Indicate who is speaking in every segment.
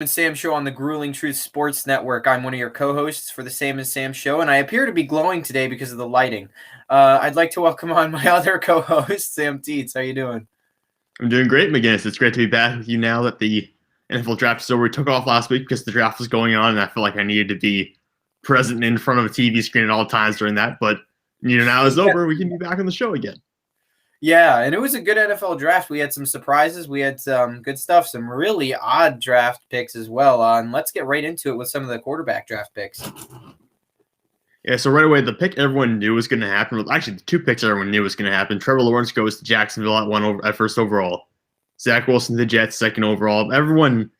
Speaker 1: and Sam show on the Grueling Truth Sports Network. I'm one of your co-hosts for the Sam and Sam show, and I appear to be glowing today because of the lighting. I'd like to welcome on my other co-host, Sam Teets. How you doing?
Speaker 2: I'm doing great, McGinnis. It's great to be back with you now that the NFL draft is over. We took off last week because the draft was going on, and I felt like I needed to be present in front of a TV screen at all times during that. But now it's over. We can be back on the show again.
Speaker 1: Yeah, and it was a good NFL draft. We had some surprises. We had some good stuff, some really odd draft picks as well. And let's get right into it with some of the quarterback draft picks.
Speaker 2: Yeah, so right away, the pick everyone knew was going to happen. Well, actually, the two picks everyone knew was going to happen. Trevor Lawrence goes to Jacksonville at first overall. Zach Wilson to the Jets, second overall. Everyone,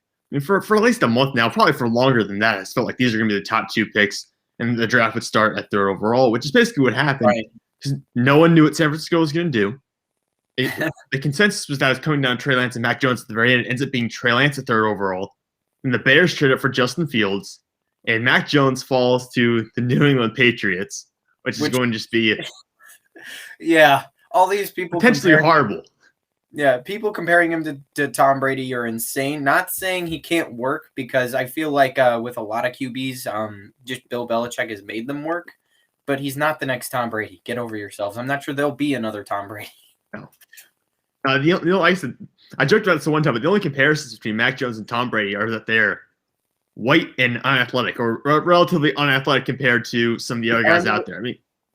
Speaker 2: for at least a month now, probably for longer than that, I felt like these are going to be the top two picks, and the draft would start at third overall, which is basically what happened. Because no one knew what San Francisco was going to do. The consensus was that it was coming down to Trey Lance and Mac Jones at the very end. It ends up being Trey Lance at third overall. And the Bears trade up for Justin Fields. And Mac Jones falls to the New England Patriots, which is going to just be
Speaker 1: yeah, all these people
Speaker 2: potentially horrible.
Speaker 1: Yeah, people comparing him to Tom Brady are insane. Not saying he can't work, because I feel like with a lot of QBs, just Bill Belichick has made them work. But he's not the next Tom Brady. Get over yourselves. I'm not sure there'll be another Tom Brady.
Speaker 2: No. I joked about this one time, but the only comparisons between Mac Jones and Tom Brady are that they're white and unathletic, or relatively unathletic compared to some of the other guys out there.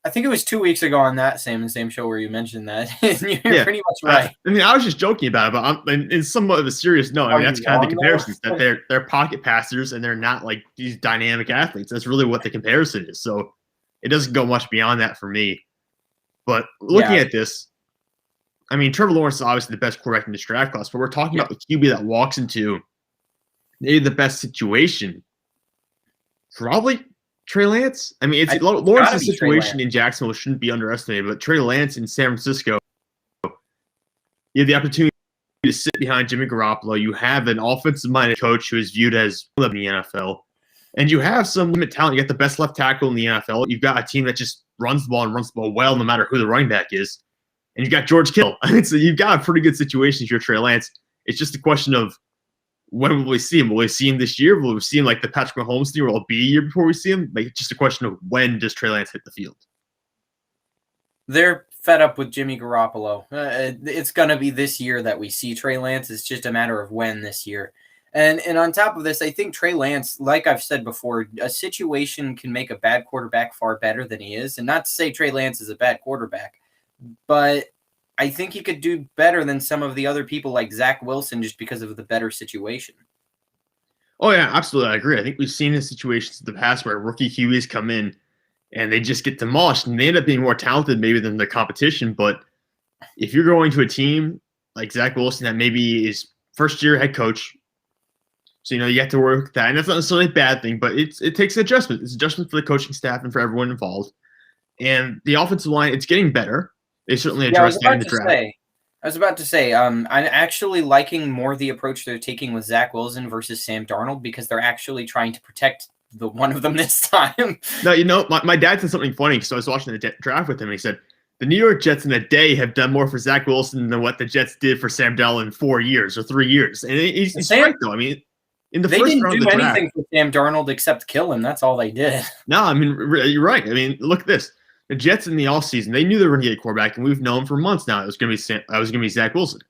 Speaker 1: I think it was 2 weeks ago on that Sam and Sam show where you mentioned that. You're pretty much right.
Speaker 2: I was just joking about it, but in somewhat of a serious note, that's kind of the comparisons, that they're pocket passers and they're not like these dynamic athletes. That's really what the comparison is. So it doesn't go much beyond that for me. But looking at this, Trevor Lawrence is obviously the best quarterback in this draft class, but we're talking about the QB that walks into maybe the best situation. Probably Trey Lance. Lawrence's situation in Jacksonville shouldn't be underestimated, but Trey Lance in San Francisco, you have the opportunity to sit behind Jimmy Garoppolo. You have an offensive-minded coach who is viewed as in the NFL, and you have some limit talent. You got the best left tackle in the NFL. You've got a team that just runs the ball and runs the ball well, no matter who the running back is. And you've got George Kittle. So you've got a pretty good situation if you're Trey Lance. It's just a question of when will we see him? Will we see him this year? Will we see him like the Patrick Mahomes thing, or will it be a year before we see him? Like, it's just a question of when does Trey Lance hit the field?
Speaker 1: They're fed up with Jimmy Garoppolo. It's going to be this year that we see Trey Lance. It's just a matter of when this year. And on top of this, I think Trey Lance, like I've said before, a situation can make a bad quarterback far better than he is. And not to say Trey Lance is a bad quarterback, but I think he could do better than some of the other people like Zach Wilson just because of the better situation.
Speaker 2: Oh, yeah, absolutely. I agree. I think we've seen in situations in the past where rookie QBs come in and they just get demolished, and they end up being more talented maybe than the competition. But if you're going to a team like Zach Wilson that maybe is first-year head coach, so you have to work with that. And that's not necessarily a bad thing, but it takes adjustment. It's adjustment for the coaching staff and for everyone involved. And the offensive line, it's getting better. They certainly addressed that in the draft.
Speaker 1: I was about to say, I'm actually liking more the approach they're taking with Zach Wilson versus Sam Darnold, because they're actually trying to protect the one of them this time.
Speaker 2: No, my dad said something funny, so I was watching the draft with him, and he said, the New York Jets in a day have done more for Zach Wilson than what the Jets did for Sam Darnold in 4 years or 3 years. And he's right, though. In the first round of the draft, they didn't do anything
Speaker 1: for Sam Darnold except kill him. That's all they did.
Speaker 2: No, you're right. Look at this. The Jets in the offseason, they knew they were going to get a quarterback, and we've known for months now it was going to be Zach Wilson.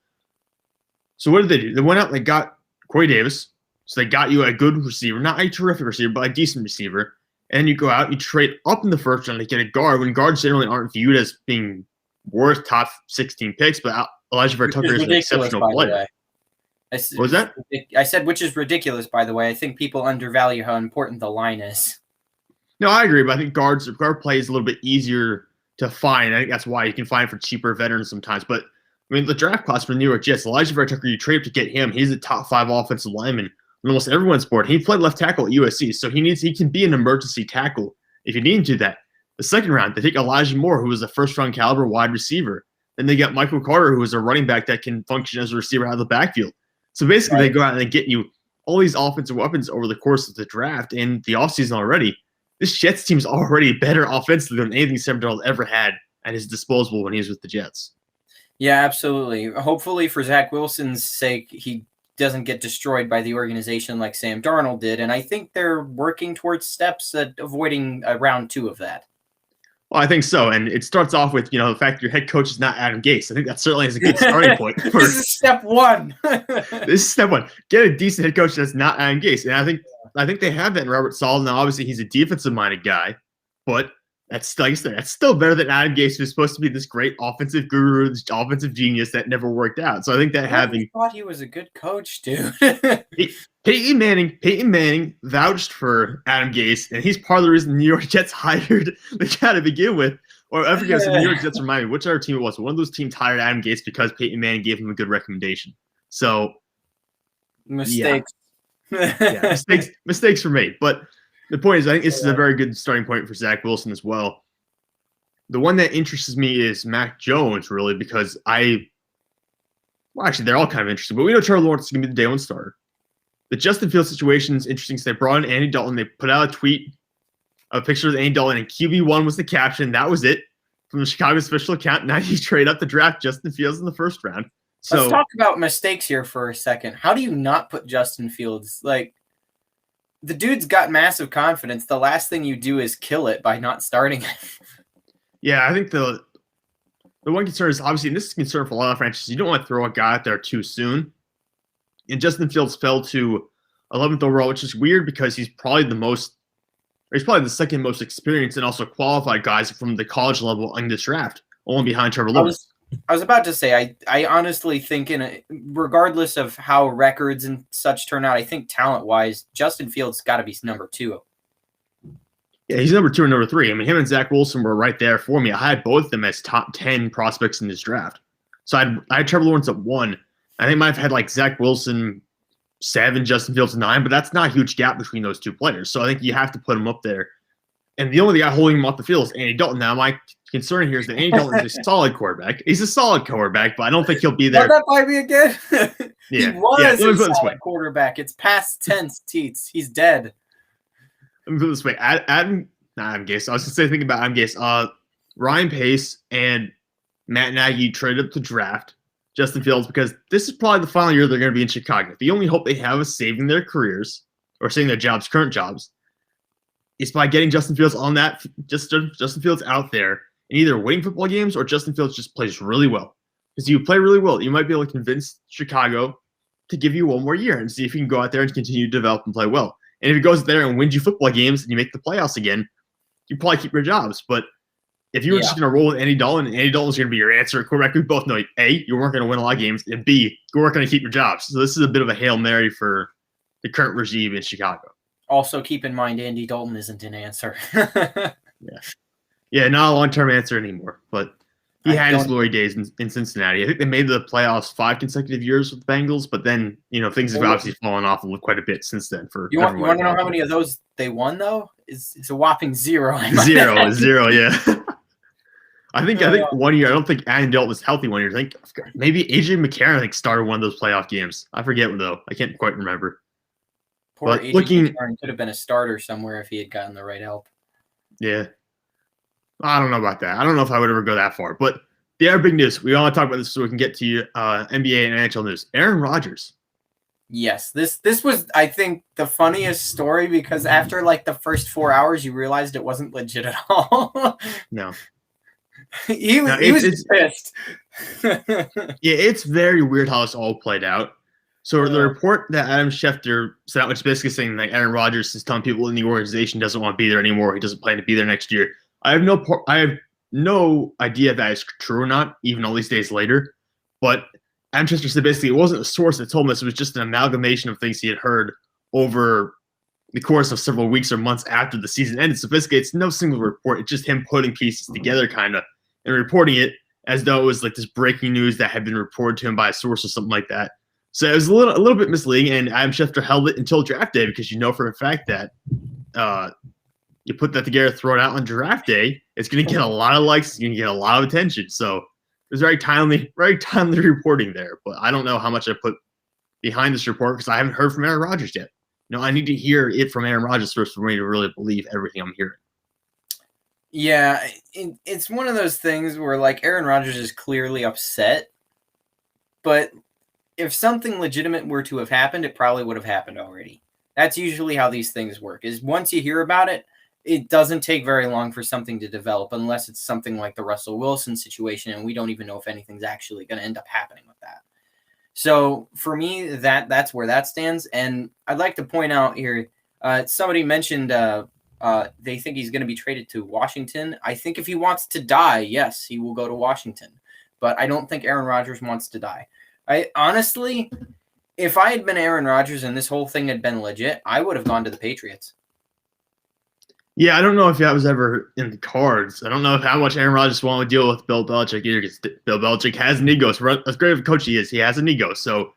Speaker 2: So what did they do? They went out and they got Corey Davis. So they got you a good receiver, not a terrific receiver, but a decent receiver. And then you go out, you trade up in the first round to get a guard, when guards generally aren't viewed as being worth top 16 picks, but Elijah Vera Tucker is an exceptional player. What was that?
Speaker 1: I said, which is ridiculous, by the way. I think people undervalue how important the line is.
Speaker 2: No, I agree, but I think guard play is a little bit easier to find. I think that's why you can find for cheaper veterans sometimes. But the draft class for the New York Jets, Elijah Vera Tucker, you trade up to get him. He's a top 5 offensive lineman on almost everyone's board. He played left tackle at USC, so he can be an emergency tackle if you need him to do that. The second round, they take Elijah Moore, who was a first-round caliber wide receiver. Then they got Michael Carter, who is a running back that can function as a receiver out of the backfield. So basically, They go out and they get you all these offensive weapons over the course of the draft and the offseason already. This Jets team is already better offensively than anything Sam Darnold ever had at his disposal when he was with the Jets.
Speaker 1: Yeah, absolutely. Hopefully, for Zach Wilson's sake, he doesn't get destroyed by the organization like Sam Darnold did. And I think they're working towards steps at avoiding round 2 of that.
Speaker 2: Well, I think so. And it starts off with, the fact your head coach is not Adam Gase. I think that certainly is a good starting point.
Speaker 1: This is step 1.
Speaker 2: This is step 1. Get a decent head coach that's not Adam Gase. And I think they have that in Robert Saleh. Now, obviously, he's a defensive-minded guy, but that's, like I said, that's still better than Adam Gase, who's supposed to be this great offensive guru, this offensive genius that never worked out. So I think that
Speaker 1: I thought he was a good coach, dude.
Speaker 2: Peyton Manning vouched for Adam Gase, and he's part of the reason the New York Jets hired the guy to begin with. Or I forget if the New York Jets remind me which other team it was. One of those teams hired Adam Gase because Peyton Manning gave him a good recommendation. So
Speaker 1: mistakes.
Speaker 2: Yeah, mistakes for me. But the point is, I think this is a very good starting point for Zach Wilson as well. The one that interests me is Mac Jones, really, because actually, they're all kind of interesting. But we know Trevor Lawrence is going to be the day one starter. The Justin Fields situation is interesting. So they brought in Andy Dalton. They put out a tweet, a picture of Andy Dalton, and QB1 was the caption. That was it from the Chicago's official account. Now you trade up to draft Justin Fields in the first round. So
Speaker 1: let's talk about mistakes here for a second. How do you not put Justin Fields? Like, the dude's got massive confidence. The last thing you do is kill it by not starting him.
Speaker 2: Yeah, I think the one concern is, obviously, and this is a concern for a lot of franchises, you don't want to throw a guy out there too soon. And Justin Fields fell to 11th overall, which is weird because he's probably the second most experienced and also qualified guys from the college level in this draft, only behind Trevor Lawrence.
Speaker 1: I was about to say, I honestly think, regardless of how records and such turn out, I think talent-wise, Justin Fields got to be number 2.
Speaker 2: Yeah, he's number 2 and number 3. I mean, him and Zach Wilson were right there for me. I had both of them as top 10 prospects in this draft. So I had Trevor Lawrence at 1. I think I might have had like Zach Wilson 7, Justin Fields 9, but that's not a huge gap between those two players. So I think you have to put him up there. And the only guy holding him off the field is Andy Dalton. Now, my concern here is that Andy Dalton is a solid quarterback. He's a solid quarterback, but I don't think he'll be there.
Speaker 1: That by me again?
Speaker 2: Yeah.
Speaker 1: He was a solid quarterback. It's past tense, Teets. He's dead.
Speaker 2: Let me put it this way. Adam Gase. I was going to say, thinking about Adam Gase. Ryan Pace and Matt Nagy traded up to draft Justin Fields because this is probably the final year they're going to be in Chicago. The only hope they have of saving their careers or saving their jobs, current jobs, is by getting Justin Fields on that, Justin Fields out there and either winning football games or Justin Fields just plays really well. Because you play really well, you might be able to convince Chicago to give you one more year and see if you can go out there and continue to develop and play well. And if he goes there and wins you football games and you make the playoffs again, you probably keep your jobs. But if you were just going to roll with Andy Dalton, and Andy Dalton's going to be your answer at quarterback, we both know, A, you weren't going to win a lot of games, and B, you weren't going to keep your jobs. So this is a bit of a Hail Mary for the current regime in Chicago.
Speaker 1: Also, keep in mind, Andy Dalton isn't an answer.
Speaker 2: Yeah, not a long-term answer anymore. But he had his glory days in Cincinnati. I think they made the playoffs 5 consecutive years with the Bengals, but then, things have obviously fallen off quite a bit since then.
Speaker 1: You want to know how many of those they won, though? It's a whopping 0.
Speaker 2: Zero, yeah. I think 1 year, I don't think Andy Dalton was healthy 1 year. I think maybe AJ McCarron started one of those playoff games. I forget, though. I can't quite remember.
Speaker 1: Poor AJ McCarron could have been a starter somewhere if he had gotten the right help.
Speaker 2: Yeah. I don't know about that. I don't know if I would ever go that far. But the other big news, we want to talk about this so we can get to NBA and NHL news. Aaron Rodgers.
Speaker 1: Yes, this was, I think, the funniest story because after like the first 4 hours, you realized it wasn't legit at all.
Speaker 2: No.
Speaker 1: He was pissed.
Speaker 2: Yeah, it's very weird how this all played out. So the report that Adam Schefter sent out, which is basically saying that Aaron Rodgers is telling people in the organization doesn't want to be there anymore. He doesn't plan to be there next year. I have no idea if that is true or not, even all these days later. But Adam Schefter said basically it wasn't a source that told him this. It was just an amalgamation of things he had heard over the course of several weeks or months after the season ended. So basically it's no single report. It's just him putting pieces together kind of and reporting it as though it was like this breaking news that had been reported to him by a source or something like that. So it was a little bit misleading, and Adam Schefter held it until draft day because for a fact that you put that together, throw it out on draft day, it's going to get a lot of likes, it's going to get a lot of attention. So it was very timely reporting there. But I don't know how much I put behind this report because I haven't heard from Aaron Rodgers yet. I need to hear it from Aaron Rodgers first for me to really believe everything I'm hearing.
Speaker 1: Yeah, it's one of those things where like Aaron Rodgers is clearly upset, but if something legitimate were to have happened, it probably would have happened already. That's usually how these things work, is once you hear about it, it doesn't take very long for something to develop, unless it's something like the Russell Wilson situation, and we don't even know if anything's actually going to end up happening with that. So for me, that's where that stands. And I'd like to point out here, somebody mentioned they think he's going to be traded to Washington. I think if he wants to die, yes, he will go to Washington. But I don't think Aaron Rodgers wants to die. I honestly, if I had been Aaron Rodgers and this whole thing had been legit, I would have gone to the Patriots.
Speaker 2: Yeah, I don't know if that was ever in the cards. I don't know how much Aaron Rodgers wanted to deal with Bill Belichick either, because Bill Belichick has an ego. So as great of a coach he is, he has an ego. So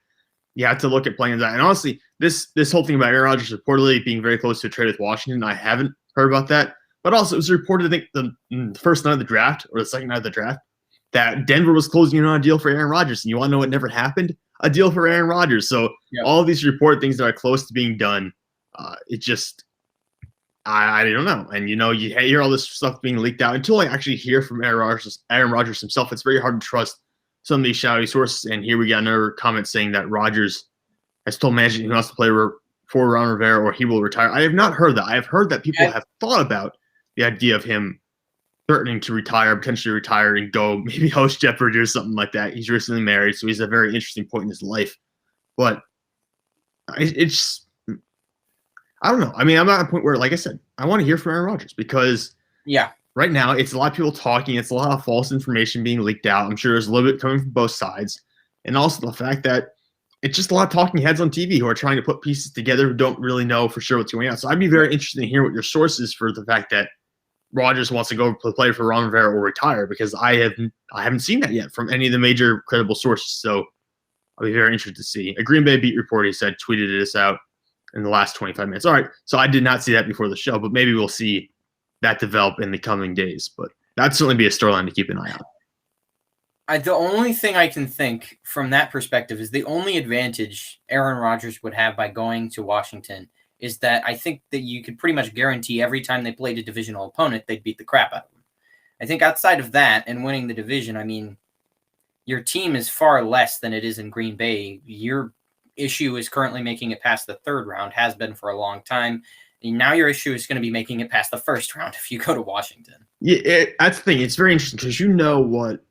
Speaker 2: you have to look at plans out. And honestly, this whole thing about Aaron Rodgers reportedly being very close to a trade with Washington, I haven't heard about that. But also, it was reported, I think, the first night of the draft or the second night of the draft, that Denver was closing in on a deal for Aaron Rodgers. And you want to know what never happened? A deal for Aaron Rodgers. So all of these report things that are close to being done, it just – I don't know. And, you hear all this stuff being leaked out. Until I actually hear from Aaron Rodgers himself, it's very hard to trust some of these shadowy sources. And here we got another comment saying that Rodgers has told management he wants to play for Ron Rivera or he will retire. I have not heard that. I have heard that people have thought about the idea of him threatening to retire, potentially retire and go maybe host Jeopardy or something like that. He's recently married, so he's at a very interesting point in his life. But it's I don't know. I mean, I'm at a point where, like I said, I want to hear from Aaron Rodgers because right now it's a lot of people talking. It's a lot of false information being leaked out. I'm sure there's a little bit coming from both sides. And also the fact that it's just a lot of talking heads on TV who are trying to put pieces together who don't really know for sure what's going on. So I'd be very interested in hearing what your source is for the fact that Rodgers wants to go play for Ron Rivera or retire, because I haven't seen that yet from any of the major credible sources. So I'll be very interested to see. A Green Bay beat reporter, he said, tweeted this out in the last 25 minutes. All right, so I did not see that before the show, but maybe we'll see that develop in the coming days. But that'd certainly be a storyline to keep an eye on.
Speaker 1: The only thing I can think from that perspective is the only advantage Aaron Rodgers would have by going to Washington is that I think that you could pretty much guarantee every time they played a divisional opponent, they'd beat the crap out of them. I think outside of that and winning the division, I mean, your team is far less than it is in Green Bay. Your issue is currently making it past the third round, has been for a long time. And now your issue is going to be making it past the first round if you go to Washington. Yeah,
Speaker 2: that's the thing. It's very interesting because you know what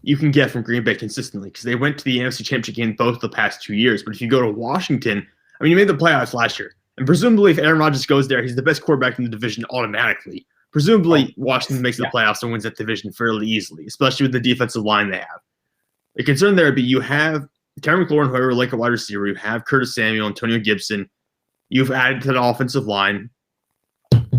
Speaker 2: you can get from Green Bay consistently, because they went to the NFC Championship game both the past 2 years. But if you go to Washington, I mean, you made the playoffs last year. And presumably if Aaron Rodgers goes there, he's the best quarterback in the division automatically. Presumably Washington makes the playoffs and wins that division fairly easily, especially with the defensive line they have. The concern there would be you have Terry McLaurin, whoever, like a wide receiver. You have Curtis Samuel, Antonio Gibson. You've added to the offensive line.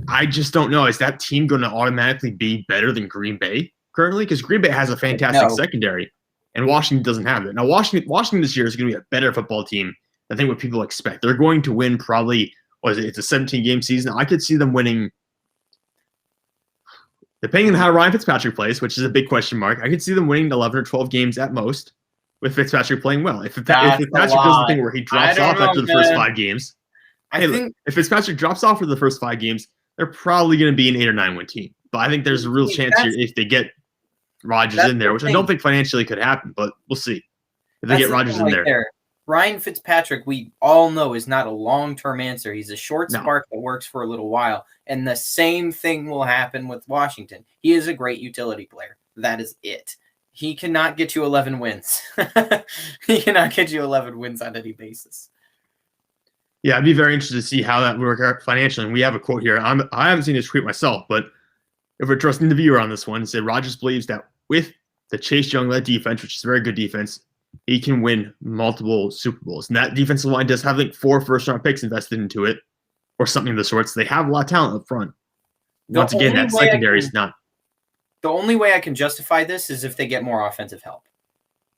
Speaker 2: I just don't know. Is that team going to automatically be better than Green Bay currently? Because Green Bay has a fantastic secondary, and Washington doesn't have it. Now, Washington this year is going to be a better football team than I think what people expect. They're going to win probably, it's a 17-game season. I could see them winning, depending on how Ryan Fitzpatrick plays, which is a big question mark. I could see them winning 11 or 12 games at most with Fitzpatrick playing well. If Fitzpatrick does the thing where he drops off after the first 5 games, if Fitzpatrick drops off for the first 5 games, they're probably going to be an 8 or 9 win team. But I think there's a real chance here if they get Rodgers in there, which I don't think financially could happen, but we'll see if they get Rodgers in there.
Speaker 1: Ryan Fitzpatrick, we all know, is not a long-term answer. He's a short spark that works for a little while. And the same thing will happen with Washington. He is a great utility player. That is it. He cannot get you 11 wins. He cannot get you 11 wins on any basis.
Speaker 2: Yeah, I'd be very interested to see how that would work out financially. And we have a quote here. I haven't seen this tweet myself, but if we're trusting the viewer on this one, it said Rodgers believes that with the Chase Young-led defense, which is a very good defense, he can win multiple Super Bowls. And that defensive line does have, 4 first-round picks invested into it or something of the sorts. They have a lot of talent up front. Once again, that secondary is not.
Speaker 1: The only way I can justify this is if they get more offensive help.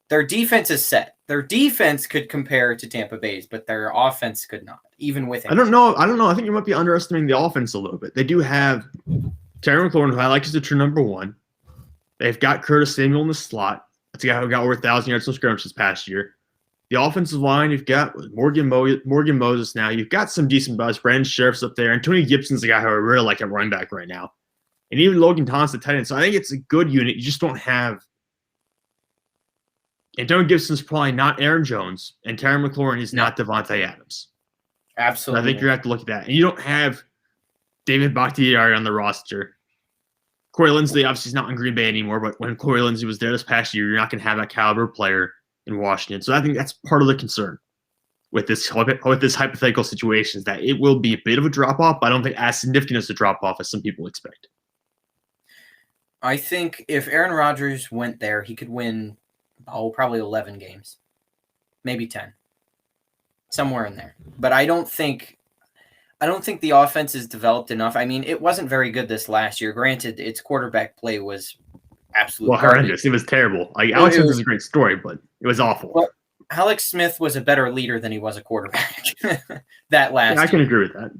Speaker 1: Their defense is set. Their defense could compare to Tampa Bay's, but their offense could not, even with him.
Speaker 2: I don't know. I think you might be underestimating the offense a little bit. They do have Terry McLaurin, who I like as a true number 1. They've got Curtis Samuel in the slot. That's a guy who got over 1,000 yards from scrimmage this past year. The offensive line, you've got Morgan Moses now. You've got some decent buzz. Brandon Sheriff's up there. And Tony Gibson's the guy who I really like at running back right now. And even Logan Thomas, the tight end. So I think it's a good unit. You just don't have Antonio Gibson's probably not Aaron Jones, and Terry McLaurin is not Devontae Adams.
Speaker 1: Absolutely.
Speaker 2: So I think you're going to have to look at that. And you don't have David Bakhtiari on the roster. Corey Linsley obviously is not in Green Bay anymore, but when Corey Linsley was there this past year, you're not going to have that caliber player in Washington. So I think that's part of the concern with this hypothetical situation, is that it will be a bit of a drop-off, but I don't think as significant as a drop-off as some people expect.
Speaker 1: I think if Aaron Rodgers went there, he could win, probably 11 games, maybe 10, somewhere in there. But I don't think the offense is developed enough. I mean, it wasn't very good this last year. Granted, its quarterback play was absolutely
Speaker 2: horrendous. It was terrible. Like, Alex Smith is a great story, but it was awful.
Speaker 1: Well, Alex Smith was a better leader than he was a quarterback that last year.
Speaker 2: I can agree with that.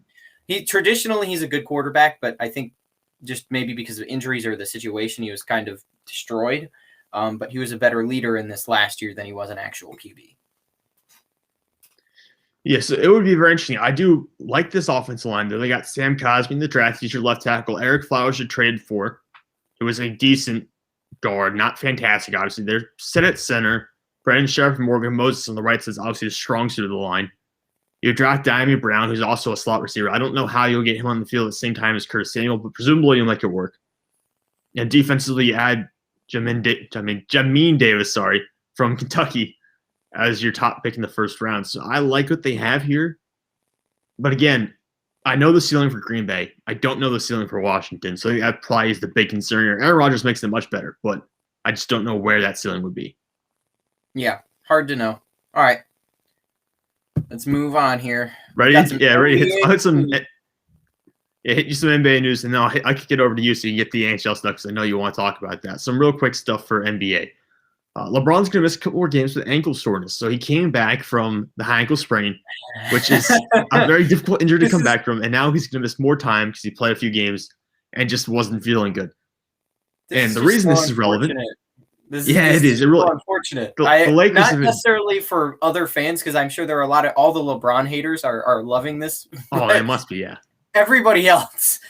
Speaker 1: He's a good quarterback, but I think just maybe because of injuries or the situation, he was kind of destroyed. But he was a better leader in this last year than he was an actual QB.
Speaker 2: Yes, it would be very interesting. I do like this offensive line, though. They got Sam Cosmi in the draft. He's your left tackle. Eric Flowers should trade for. It was a decent guard, not fantastic, obviously. They're set at center. Brandon Sharp and Morgan Moses on the right side is obviously the strong suit of the line. You draft Diami Brown, who's also a slot receiver. I don't know how you'll get him on the field at the same time as Curtis Samuel, but presumably you'll make it work. And defensively, you add Jamin Davis, from Kentucky as your top pick in the first round. So I like what they have here. But again, I know the ceiling for Green Bay. I don't know the ceiling for Washington. So that probably is the big concern here. Aaron Rodgers makes it much better, but I just don't know where that ceiling would be.
Speaker 1: Yeah, hard to know. All right. Let's move on here.
Speaker 2: Ready? Yeah, ready. Hit some NBA news, and then I kick it over to you so you can get the NHL stuff, because I know you want to talk about that. Some real quick stuff for NBA. LeBron's going to miss a couple more games with ankle soreness. So he came back from the high ankle sprain, which is a very difficult injury to come back from. And now he's going to miss more time because he played a few games and just wasn't feeling good. And the reason this is relevant. It is. It really
Speaker 1: unfortunate. Not necessarily for other fans, because I'm sure there are all the LeBron haters are loving this.
Speaker 2: Oh, it must be, yeah.
Speaker 1: Everybody else,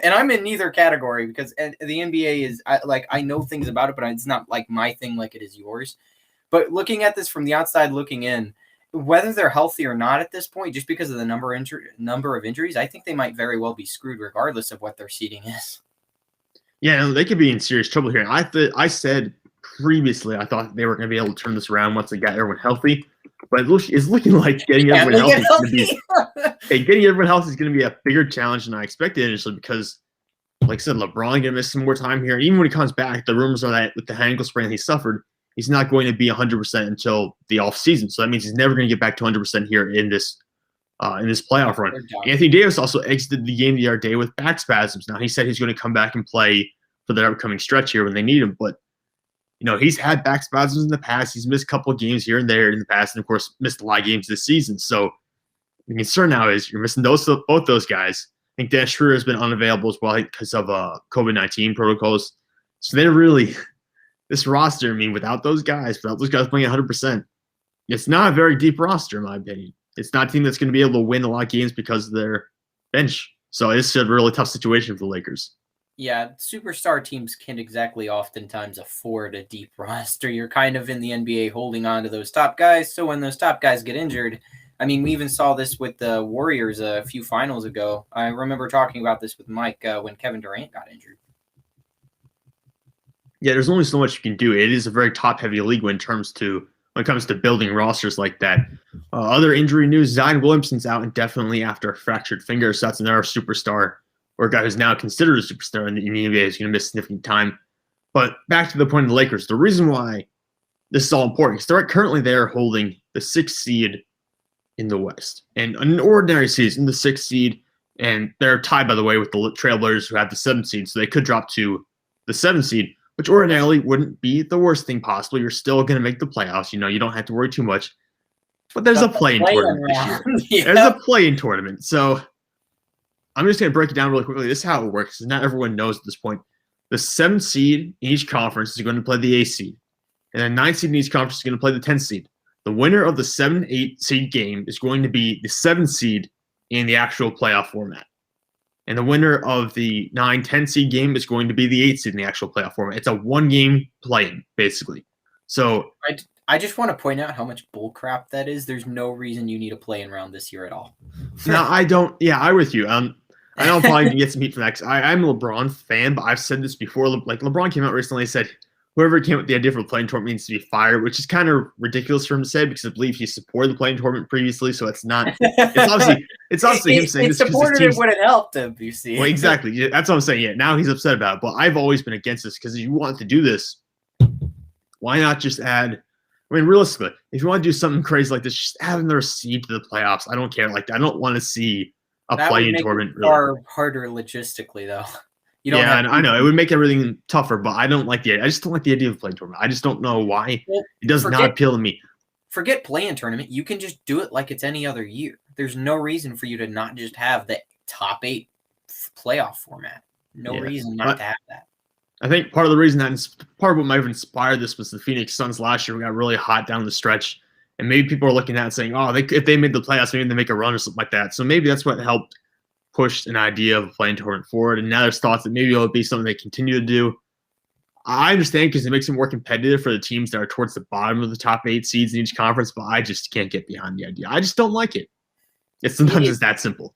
Speaker 1: and I'm in neither category, because the NBA is I know things about it, but it's not like my thing like it is yours. But looking at this from the outside looking in, whether they're healthy or not at this point, just because of the number of injuries, I think they might very well be screwed regardless of what their seeding is. Yeah,
Speaker 2: they could be in serious trouble here. I said previously I thought they were going to be able to turn this around once they got everyone healthy. But it's looking like getting everyone healthy is going to be a bigger challenge than I expected initially, because, like I said, LeBron going to miss some more time here. And even when he comes back, the rumors are that with the ankle sprain he suffered, he's not going to be 100% until the offseason. So that means he's never going to get back to 100% here in this playoff run. Anthony Davis also exited the game the other day with back spasms. Now, he said he's going to come back and play for the upcoming stretch here when they need him, but he's had back spasms in the past. He's missed a couple of games here and there in the past, and of course, missed a lot of games this season. So the concern now is you're missing both those guys. I think Dan Schroeder has been unavailable as well because of COVID-19 protocols. So they're really this roster. Without those guys playing 100%, it's not a very deep roster in my opinion. It's not a team that's going to be able to win a lot of games because of their bench. So it's a really tough situation for the Lakers.
Speaker 1: Yeah, superstar teams can't exactly oftentimes afford a deep roster. You're kind of in the NBA holding on to those top guys. So when those top guys get injured, we even saw this with the Warriors a few finals ago. I remember talking about this with Mike when Kevin Durant got injured.
Speaker 2: Yeah, there's only so much you can do. It is a very top-heavy league when it comes to building rosters like that. Other injury news, Zion Williamson's out indefinitely after a fractured finger. So that's another superstar, or a guy who's now considered a superstar in the NBA, is going to miss significant time. But back to the point of the Lakers, the reason why this is all important is currently they're holding the 6th seed in the West. And an ordinary season, the 6th seed, and they're tied, by the way, with the Trailblazers, who have the 7th seed, so they could drop to the 7th seed, which ordinarily wouldn't be the worst thing possible. You're still going to make the playoffs. You don't have to worry too much. But there's a play-in tournament this year. Yeah. There's a play-in tournament. So I'm just going to break it down really quickly. This is how it works, because not everyone knows at this point. The 7th seed in each conference is going to play the 8th seed. And the 9th seed in each conference is going to play the 10th seed. The winner of the 7-8 seed game is going to be the 7th seed in the actual playoff format. And the winner of the 9-10 seed game is going to be the 8th seed in the actual playoff format. It's a one-game play-in, basically. So
Speaker 1: I just want to point out how much bullcrap that is. There's no reason you need a play-in round this year at all.
Speaker 2: No, I don't. Yeah, I'm with you. I know I'm probably gonna get some heat from that. I'm a LeBron fan, but I've said this before. Like LeBron came out recently and said whoever came up with the idea for the playing tournament needs to be fired, which is kind of ridiculous for him to say because I believe he supported the playing tournament previously. So it's not. It's obviously him saying this
Speaker 1: because it would have helped him. You see,
Speaker 2: well, exactly. Yeah, that's what I'm saying. Yeah, now he's upset about it. But I've always been against this because if you want to do this, why not just add? I mean, realistically, if you want to do something crazy like this, just add another seed to the playoffs. I don't care. Like, I don't want to see a play-in tournament.
Speaker 1: Far harder logistically, though.
Speaker 2: You don't I know. It would make everything tougher, but I don't like the idea. I just don't like the idea of a play-in tournament. I just don't know why. Well, it does not appeal to me.
Speaker 1: Forget play-in tournament. You can just do it like it's any other year. There's no reason for you to not just have the top 8 playoff format. No reason not to have that.
Speaker 2: I think part of the reason part of what might have inspired this was the Phoenix Suns last year. We got really hot down the stretch, and maybe people are looking at it and saying, "Oh, if they made the playoffs, maybe they make a run or something like that." So maybe that's what helped push an idea of a play-in tournament forward. And now there's thoughts that maybe it'll be something they continue to do. I understand because it makes it more competitive for the teams that are towards the bottom of the top 8 seeds in each conference, but I just can't get behind the idea. I just don't like it. Sometimes it's that simple.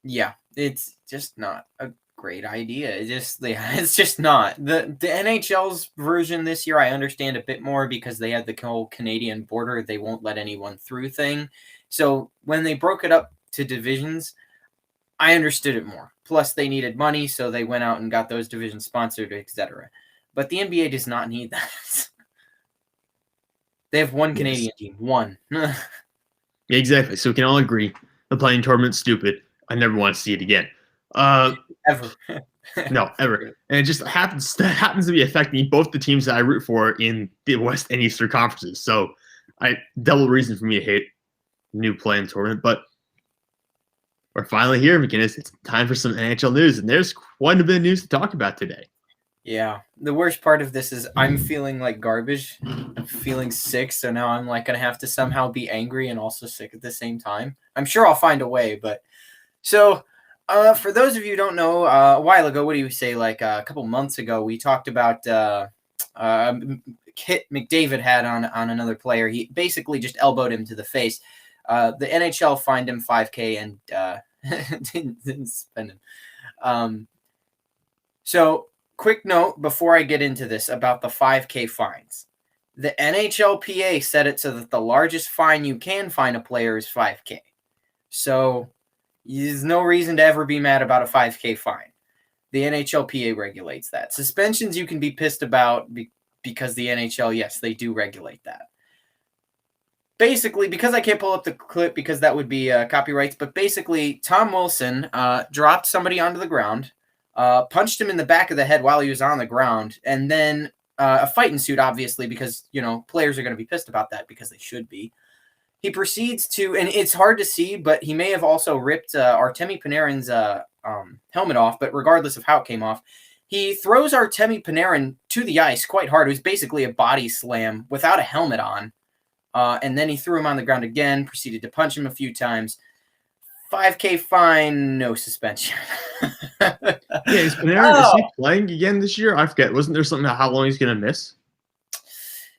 Speaker 1: Yeah, it's just not a great idea. It's just not. The NHL's version this year I understand a bit more because they had the whole Canadian border, they won't let anyone through thing. So when they broke it up to divisions, I understood it more. Plus they needed money, so they went out and got those divisions sponsored, etc. But the NBA does not need that. They have one Canadian team. One.
Speaker 2: Yeah, exactly. So we can all agree the play-in tournament's stupid. I never want to see it again.
Speaker 1: Ever.
Speaker 2: No, ever. And it just happens to be affecting both the teams that I root for in the West and Eastern conferences. So double reason for me to hate new play-in tournament. But we're finally here, McGinnis. It's time for some NHL news, and there's quite a bit of news to talk about today.
Speaker 1: Yeah. The worst part of this is I'm feeling like garbage. I'm feeling sick, so now I'm like going to have to somehow be angry and also sick at the same time. I'm sure I'll find a way, but so for those of you who don't know, a while ago, what do you say, like a couple months ago, we talked about hit McDavid had on another player. He basically just elbowed him to the face. The NHL fined him $5,000 and didn't spend him. So quick note before I get into this about the $5,000 fines. The NHLPA set it so that the largest fine you can fine a player is $5,000. So there's no reason to ever be mad about a $5,000 fine. The NHLPA regulates that. Suspensions you can be pissed about because the NHL, yes, they do regulate that. Basically, because I can't pull up the clip because that would be copyrights, but basically Tom Wilson dropped somebody onto the ground, punched him in the back of the head while he was on the ground, and then a fight ensued, obviously, because, players are going to be pissed about that because they should be. He proceeds to, and it's hard to see, but he may have also ripped Artemi Panarin's helmet off, but regardless of how it came off, he throws Artemi Panarin to the ice quite hard. It was basically a body slam without a helmet on, and then he threw him on the ground again, proceeded to punch him a few times. $5,000 fine, no suspension.
Speaker 2: Is Panarin, is he playing again this year? I forget. Wasn't there something about how long he's going to miss?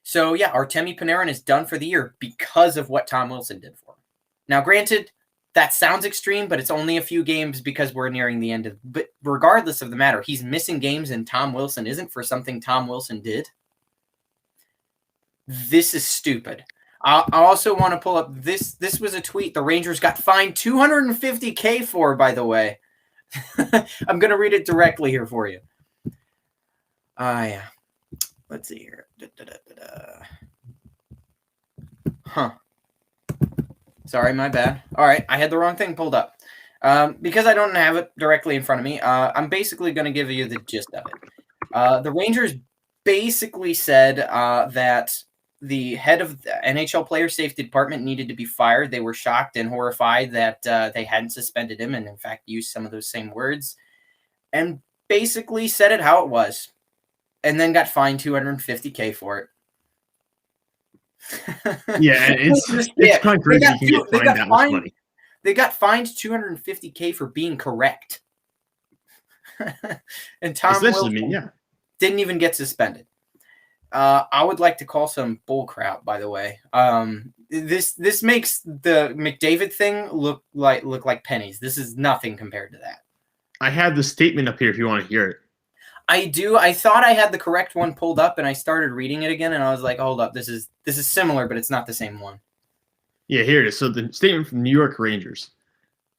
Speaker 1: So, yeah, Artemi Panarin is done for the year because of what Tom Wilson did for him. Now, granted, that sounds extreme, but it's only a few games because we're nearing the end of. But regardless of the matter, he's missing games and Tom Wilson isn't for something Tom Wilson did. This is stupid. I also want to pull up this. This was a tweet the Rangers got fined $250,000 for, by the way. I'm going to read it directly here for you. Yeah. Let's see here. Sorry, my bad. All right, I had the wrong thing pulled up. Because I don't have it directly in front of me, I'm basically going to give you the gist of it. The Rangers basically said that the head of the NHL Player Safety Department needed to be fired. They were shocked and horrified that they hadn't suspended him and, in fact, used some of those same words. And basically said it how it was. And then got fined $250,000 for it.
Speaker 2: Yeah, it's kind of crazy you can get fined that much money.
Speaker 1: They got fined $250,000 for being correct. And Tom Wilson didn't even get suspended. I would like to call some bull crap, by the way. This makes the McDavid thing look like pennies. This is nothing compared to that.
Speaker 2: I have the statement up here if you want to hear it.
Speaker 1: I do. I thought I had the correct one pulled up, and I started reading it again, and I was like, hold up, this is similar, but it's not the same one.
Speaker 2: Yeah, here it is. So the statement from the New York Rangers.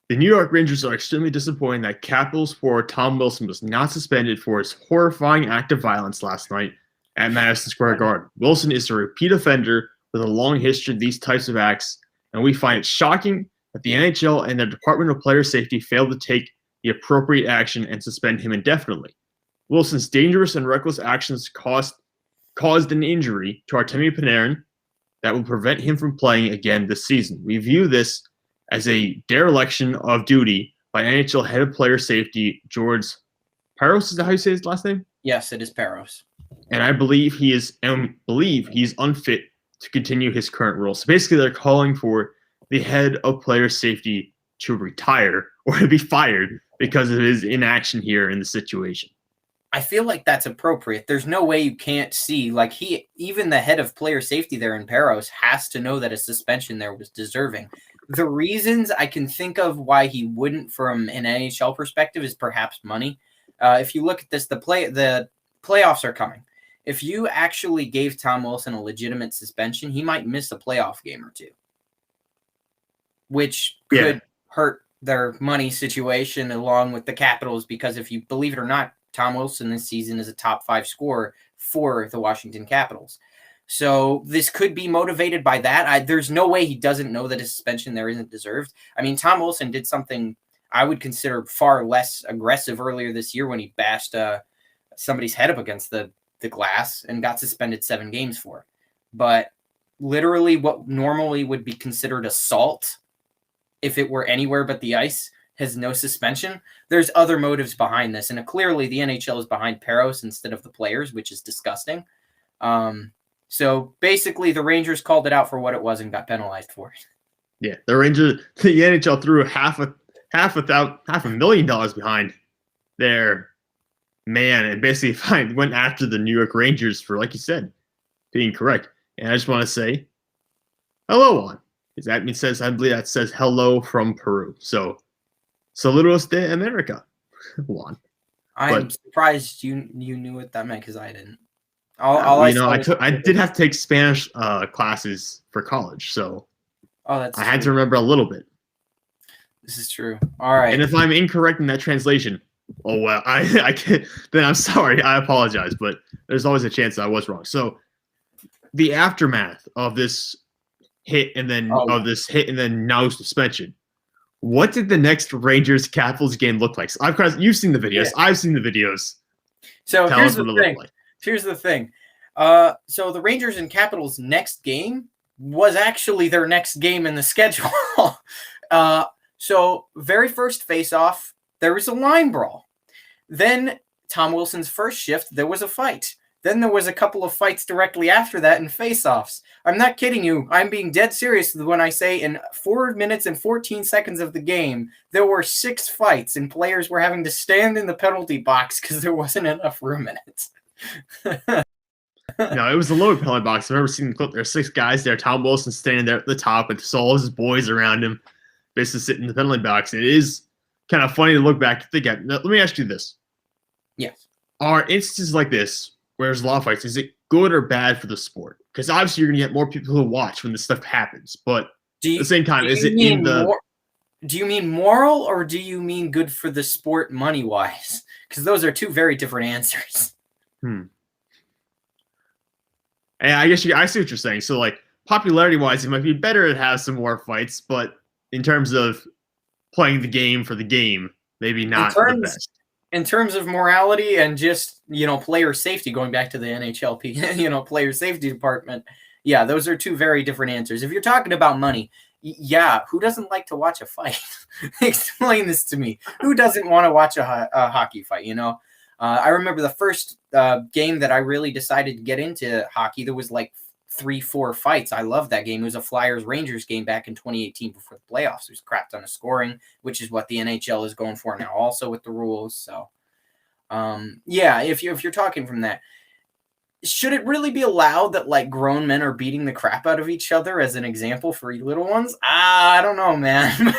Speaker 2: The New York Rangers are extremely disappointed that Capitals forward Tom Wilson was not suspended for his horrifying act of violence last night at Madison Square Garden. Wilson is a repeat offender with a long history of these types of acts, and we find it shocking that the NHL and their Department of Player Safety failed to take the appropriate action and suspend him indefinitely. Wilson's dangerous and reckless actions caused an injury to Artemi Panarin that will prevent him from playing again this season. We view this as a dereliction of duty by NHL head of player safety, George Paros. Is that how you say his last name?
Speaker 1: Yes, it is Paros.
Speaker 2: And I believe he's unfit to continue his current role. So basically, they're calling for the head of player safety to retire or to be fired because of his inaction here in the situation.
Speaker 1: I feel like that's appropriate. There's no way you can't see, like, even the head of player safety there in Paros has to know that a suspension there was deserving. The reasons I can think of why he wouldn't from an NHL perspective is perhaps money. If you look at this, the playoffs are coming. If you actually gave Tom Wilson a legitimate suspension, he might miss a playoff game or two, which could hurt their money situation along with the Capitals, because if you believe it or not, Tom Wilson this season is a top 5 scorer for the Washington Capitals. So this could be motivated by that. There's no way he doesn't know that a suspension there isn't deserved. I mean, Tom Wilson did something I would consider far less aggressive earlier this year when he bashed somebody's head up against the glass and got suspended 7 games for. But literally what normally would be considered assault, if it were anywhere but the ice, has no suspension. There's other motives behind this. And clearly the NHL is behind Paros instead of the players, which is disgusting. So basically the Rangers called it out for what it was and got penalized for it.
Speaker 2: Yeah, the NHL threw half $500,000 behind their man and basically went after the New York Rangers for, like you said, being correct. And I just want to say hello, Juan. I believe that says hello from Peru. So saludos de America, Juan.
Speaker 1: I'm surprised you knew what that meant, because I didn't.
Speaker 2: I did have to take Spanish classes for college, so I had to remember a little bit.
Speaker 1: This is true. All right.
Speaker 2: And if I'm incorrect in that translation, oh well, I can't, then I'm sorry. I apologize, but there's always a chance that I was wrong. So the aftermath of this hit and then now suspension. What did the next Rangers Capitals game look like? So you've seen the videos. Yeah. I've seen the videos.
Speaker 1: So here's the thing. So the Rangers and Capitals next game was actually their next game in the schedule. So very first face-off, there was a line brawl. Then Tom Wilson's first shift, there was a fight. Then there was a couple of fights directly after that in face-offs. I'm not kidding you. I'm being dead serious when I say in 4 minutes and 14 seconds of the game, there were 6 fights and players were having to stand in the penalty box because there wasn't enough room in it.
Speaker 2: No, it was a lower penalty box. I've never seen the clip. There are 6 guys there. Tom Wilson standing there at the top with all his boys around him, basically sitting in the penalty box. And it is kind of funny to look back and think at. Now, let me ask you this.
Speaker 1: Yes.
Speaker 2: Are instances like this, where there's a lot of fights, is it good or bad for the sport? Because obviously you're going to get more people who watch when this stuff happens. But at the same time, is it in the...
Speaker 1: Do you mean moral or do you mean good for the sport money-wise? Because those are 2 very different answers.
Speaker 2: And I guess I see what you're saying. So, like, popularity-wise, it might be better to have some more fights, but in terms of playing the game for the game, maybe not the best.
Speaker 1: In terms of morality and just, player safety, going back to the NHLP, player safety department, yeah, those are 2 very different answers. If you're talking about money, yeah, who doesn't like to watch a fight? Explain this to me. Who doesn't want to watch a hockey fight, I remember the first game that I really decided to get into hockey, there was like 3-4 fights. I loved that game. It was a Flyers-Rangers game back in 2018 before the playoffs. It was crap ton of scoring, which is what the NHL is going for now also with the rules. So, yeah, if you're talking from that. should it really be allowed that like grown men are beating the crap out of each other as an example for little ones? I don't know, man.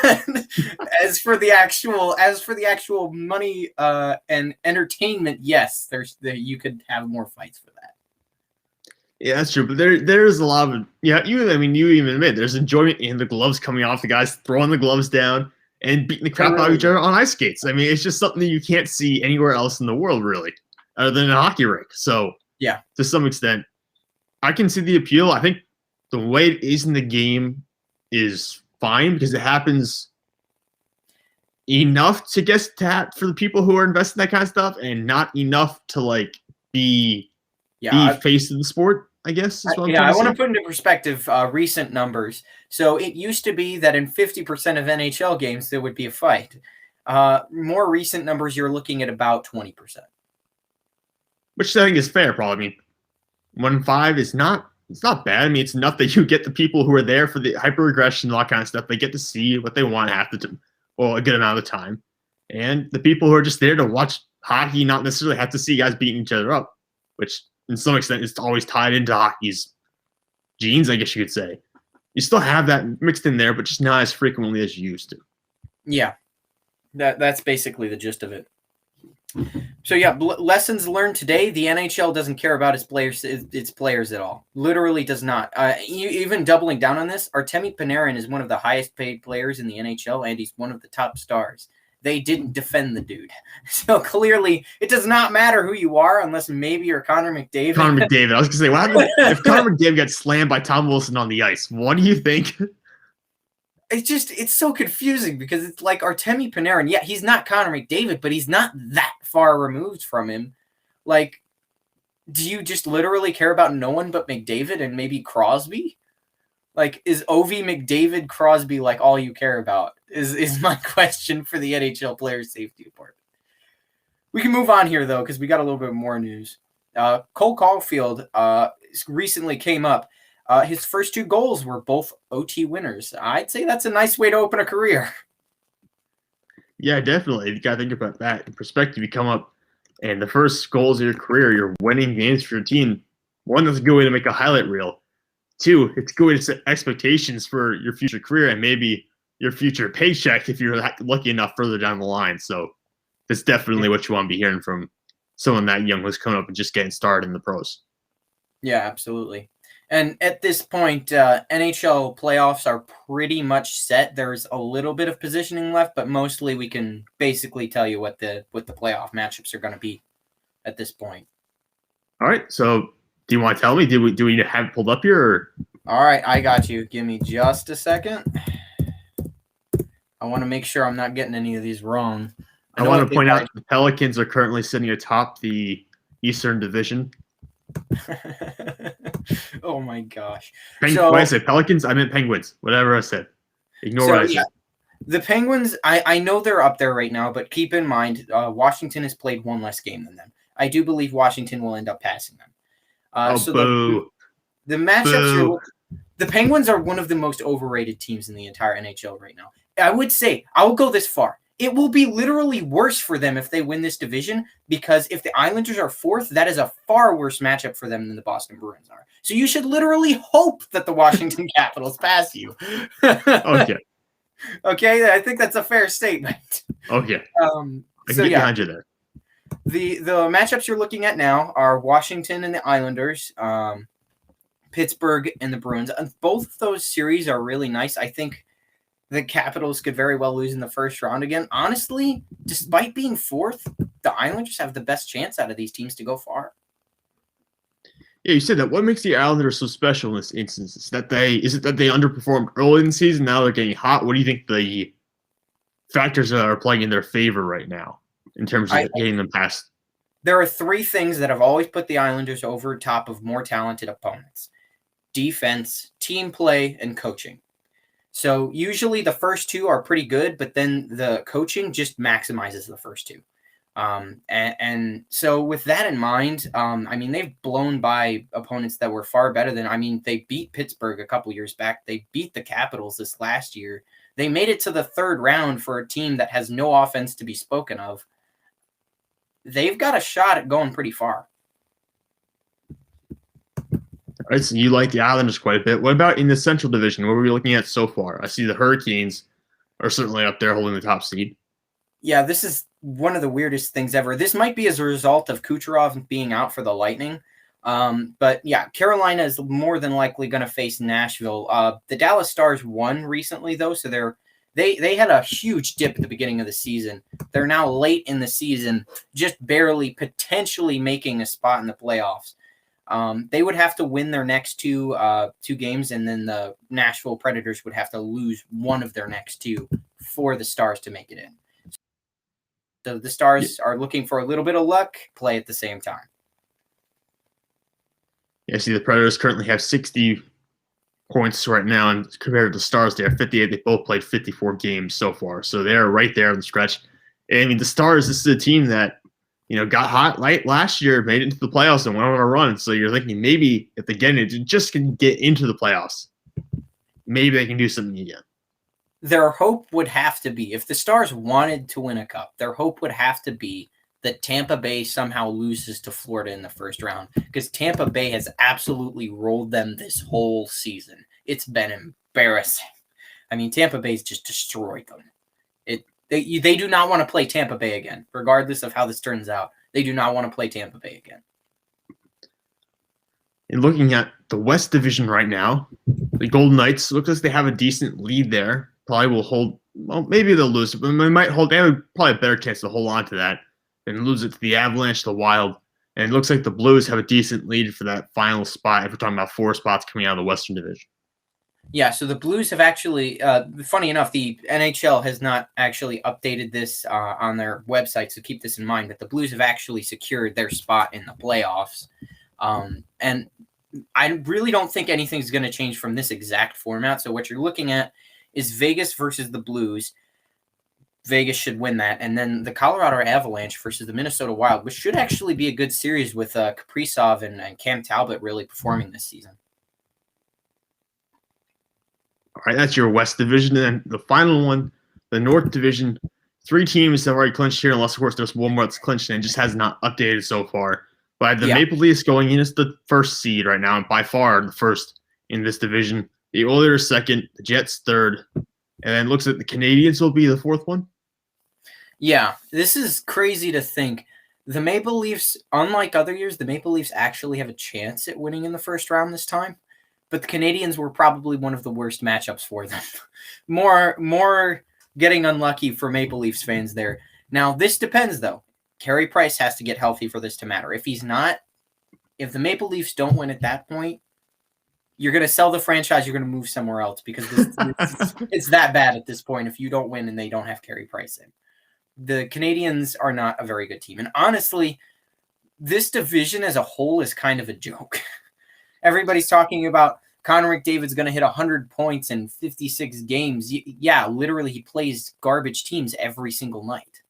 Speaker 1: as for the actual money and entertainment, yes, you could have more fights for that.
Speaker 2: Yeah, that's true. But there's a lot of you even admit there's enjoyment in the gloves coming off, the guys throwing the gloves down and beating the crap out of each other on ice skates. I mean, it's just something that you can't see anywhere else in the world, really, other than a hockey rink. So
Speaker 1: yeah,
Speaker 2: to some extent, I can see the appeal. I think the way it is in the game is fine because it happens enough to get tapped for the people who are investing in that kind of stuff, and not enough to like be face of the sport, I guess. Is what
Speaker 1: I want to put into perspective recent numbers. So it used to be that in 50% of NHL games there would be a fight. More recent numbers, you're looking at about 20%.
Speaker 2: Which I think is fair, probably. I mean, 1-5 is not. It's not bad. I mean, it's enough that you get the people who are there for the hyper-aggression and all that kind of stuff. They get to see what they want half the time, well, a good amount of the time. And the people who are just there to watch hockey not necessarily have to see guys beating each other up, which in some extent is always tied into hockey's genes, I guess you could say. You still have that mixed in there, but just not as frequently as you used to.
Speaker 1: Yeah, that's basically the gist of it. So yeah, lessons learned today. The NHL doesn't care about its players at all. Literally does not. Even doubling down on this, Artemi Panarin is one of the highest paid players in the NHL, and he's one of the top stars. They didn't defend the dude. So clearly, it does not matter who you are unless maybe you're Connor McDavid.
Speaker 2: Connor McDavid. I was going to say, what happens if Connor McDavid got slammed by Tom Wilson on the ice? What do you think?
Speaker 1: It's so confusing because it's like Artemi Panarin. Yeah, he's not Connor McDavid, but he's not that far removed from him. Like, do you just literally care about no one but McDavid and maybe Crosby? Like, is Ovi, McDavid, Crosby like all you care about? Is my question for the NHL player safety department. We can move on here though because we got a little bit more news. Cole Caulfield recently came up. His first 2 goals were both OT winners. I'd say that's a nice way to open a career.
Speaker 2: Yeah, definitely. You got to think about that in perspective. You come up, and the first goals of your career, you're winning games for your team. 1, that's a good way to make a highlight reel. 2, it's a good way to set expectations for your future career and maybe your future paycheck if you're lucky enough further down the line. So that's definitely what you want to be hearing from someone that young who's coming up and just getting started in the pros.
Speaker 1: Yeah, absolutely. And at this point, NHL playoffs are pretty much set. There's a little bit of positioning left, but mostly we can basically tell you what the playoff matchups are going to be at this point.
Speaker 2: All right. So do you want to tell me? Do we have it pulled up here? Or?
Speaker 1: All right. I got you. Give me just a second. I want to make sure I'm not getting any of these wrong.
Speaker 2: I want to point out the Pelicans are currently sitting atop the Eastern Division.
Speaker 1: Oh my gosh!
Speaker 2: When I said Pelicans, I meant Penguins. Whatever I said, ignore what I said.
Speaker 1: The Penguins, I know they're up there right now, but keep in mind, Washington has played 1 less game than them. I do believe Washington will end up passing them.
Speaker 2: Boo!
Speaker 1: The matchups. The Penguins are one of the most overrated teams in the entire NHL right now. I would say I will go this far. It will be literally worse for them if they win this division because if the Islanders are 4th, that is a far worse matchup for them than the Boston Bruins are. So you should literally hope that the Washington Capitals pass you.
Speaker 2: Okay.
Speaker 1: Okay, I think that's a fair statement.
Speaker 2: Okay. I can get behind you there.
Speaker 1: The matchups you're looking at now are Washington and the Islanders, Pittsburgh and the Bruins. And both of those series are really nice. I think the Capitals could very well lose in the first round again. Honestly, despite being 4th, the Islanders have the best chance out of these teams to go far.
Speaker 2: Yeah, you said that. What makes the Islanders so special in this instance? Is it that they underperformed early in the season? Now they're getting hot. What do you think the factors are playing in their favor right now in terms of getting them past?
Speaker 1: There are 3 things that have always put the Islanders over top of more talented opponents: defense, team play, and coaching. So usually the first 2 are pretty good, but then the coaching just maximizes the first 2. And so with that in mind, I mean, they've blown by opponents that were far better than, I mean, they beat Pittsburgh a couple years back. They beat the Capitals this last year. They made it to the 3rd round for a team that has no offense to be spoken of. They've got a shot at going pretty far.
Speaker 2: All right, so you like the Islanders quite a bit. What about in the Central Division? What were we looking at so far? I see the Hurricanes are certainly up there holding the top seed.
Speaker 1: Yeah, this is one of the weirdest things ever. This might be as a result of Kucherov being out for the Lightning. But yeah, Carolina is more than likely going to face Nashville. The Dallas Stars won recently, though, so they had a huge dip at the beginning of the season. They're now late in the season, just barely potentially making a spot in the playoffs. They would have to win their next two games, and then the Nashville Predators would have to lose one of their next two for the Stars to make it in. So the Stars are looking for a little bit of luck, play at the same time.
Speaker 2: Yeah, see, the Predators currently have 60 points right now, and compared to the Stars, they have 58. They both played 54 games so far, so they're right there on the stretch. And, I mean, the Stars, this is a team that, got hot late last year, made it into the playoffs, and went on a run. So you're thinking maybe if they just can get into the playoffs, maybe they can do something again.
Speaker 1: Their hope would have to be, if the Stars wanted to win a cup, their hope would have to be that Tampa Bay somehow loses to Florida in the first round, because Tampa Bay has absolutely rolled them this whole season. It's been embarrassing. I mean, Tampa Bay's just destroyed them. They do not want to play Tampa Bay again, regardless of how this turns out. They do not want to play Tampa Bay again.
Speaker 2: And looking at the West Division right now, the Golden Knights, looks like they have a decent lead there. Probably will hold, well, maybe they'll lose it, but they might hold. They have probably a better chance to hold on to that than lose it to the Avalanche, the Wild. And it looks like the Blues have a decent lead for that final spot if we're talking about 4 spots coming out of the Western Division.
Speaker 1: Yeah, so the Blues have actually, funny enough, the NHL has not actually updated this on their website, so keep this in mind, but the Blues have actually secured their spot in the playoffs. And I really don't think anything's going to change from this exact format. So what you're looking at is Vegas versus the Blues. Vegas should win that. And then the Colorado Avalanche versus the Minnesota Wild, which should actually be a good series with Kaprizov and Cam Talbot really performing this season.
Speaker 2: All right, that's your West Division. And then the final one, the North Division, 3 teams have already clinched here, unless, of course, there's one more that's clinched and just has not updated so far. But the Maple Leafs going in as the first seed right now, and by far the first in this division. The Oilers second, the Jets third, and then looks like the Canadiens will be the fourth one.
Speaker 1: Yeah, this is crazy to think. The Maple Leafs, unlike other years, the Maple Leafs actually have a chance at winning in the first round this time. But the Canadiens were probably one of the worst matchups for them. more getting unlucky for Maple Leafs fans there. Now, this depends, though. Carey Price has to get healthy for this to matter. If he's not, if the Maple Leafs don't win at that point, you're going to sell the franchise. You're going to move somewhere else because it's that bad at this point if you don't win and they don't have Carey Price in. The Canadiens are not a very good team. And honestly, this division as a whole is kind of a joke. Everybody's talking about Connor McDavid's going to hit 100 points in 56 games. Yeah, literally he plays garbage teams every single night.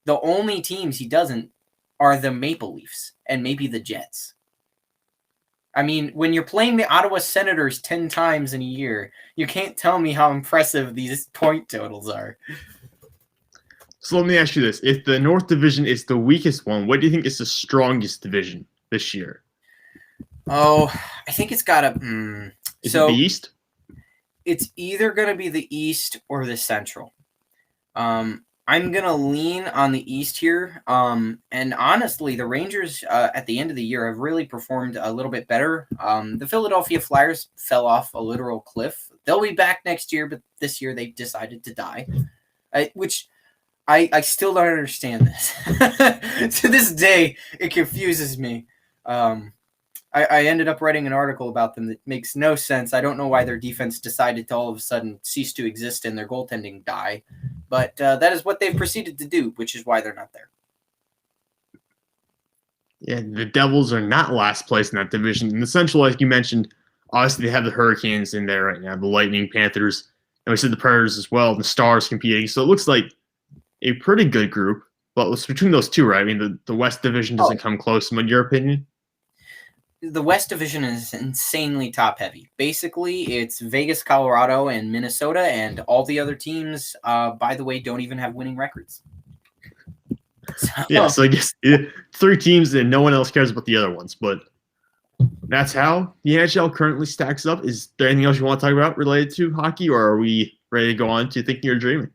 Speaker 1: The only teams he doesn't are the Maple Leafs and maybe the Jets. I mean, when you're playing the Ottawa Senators 10 times in a year, you can't tell me how impressive these point totals are.
Speaker 2: So let me ask you this. If the North Division is the weakest one, what do you think is the strongest division this year?
Speaker 1: Oh, I think it's got to...
Speaker 2: Is it the East?
Speaker 1: It's either going to be the East or the Central. I'm going to lean on the East here. And honestly, the Rangers at the end of the year have really performed a little bit better. The Philadelphia Flyers fell off a literal cliff. They'll be back next year, but this year they decided to die, which I still don't understand this. To this day, it confuses me. I ended up writing an article about them that makes no sense. I don't know why their defense decided to all of a sudden cease to exist and their goaltending die. But that is what they've proceeded to do, which is why they're not there.
Speaker 2: Yeah, the Devils are not last place in that division. In the Central, like you mentioned, obviously they have the Hurricanes in there right now, the Lightning, Panthers, and we said the Predators as well, the Stars competing. So it looks like a pretty good group. But it's between those two, right? I mean, the West Division doesn't come close, in your opinion?
Speaker 1: The West Division is insanely top-heavy. Basically, it's Vegas, Colorado, and Minnesota, and all the other teams, by the way, don't even have winning records.
Speaker 2: So I guess 3 teams and no one else cares about the other ones. But That's how the NHL currently stacks up. Is there anything else you want to talk about related to hockey, or are we ready to go on to thinking or dreaming?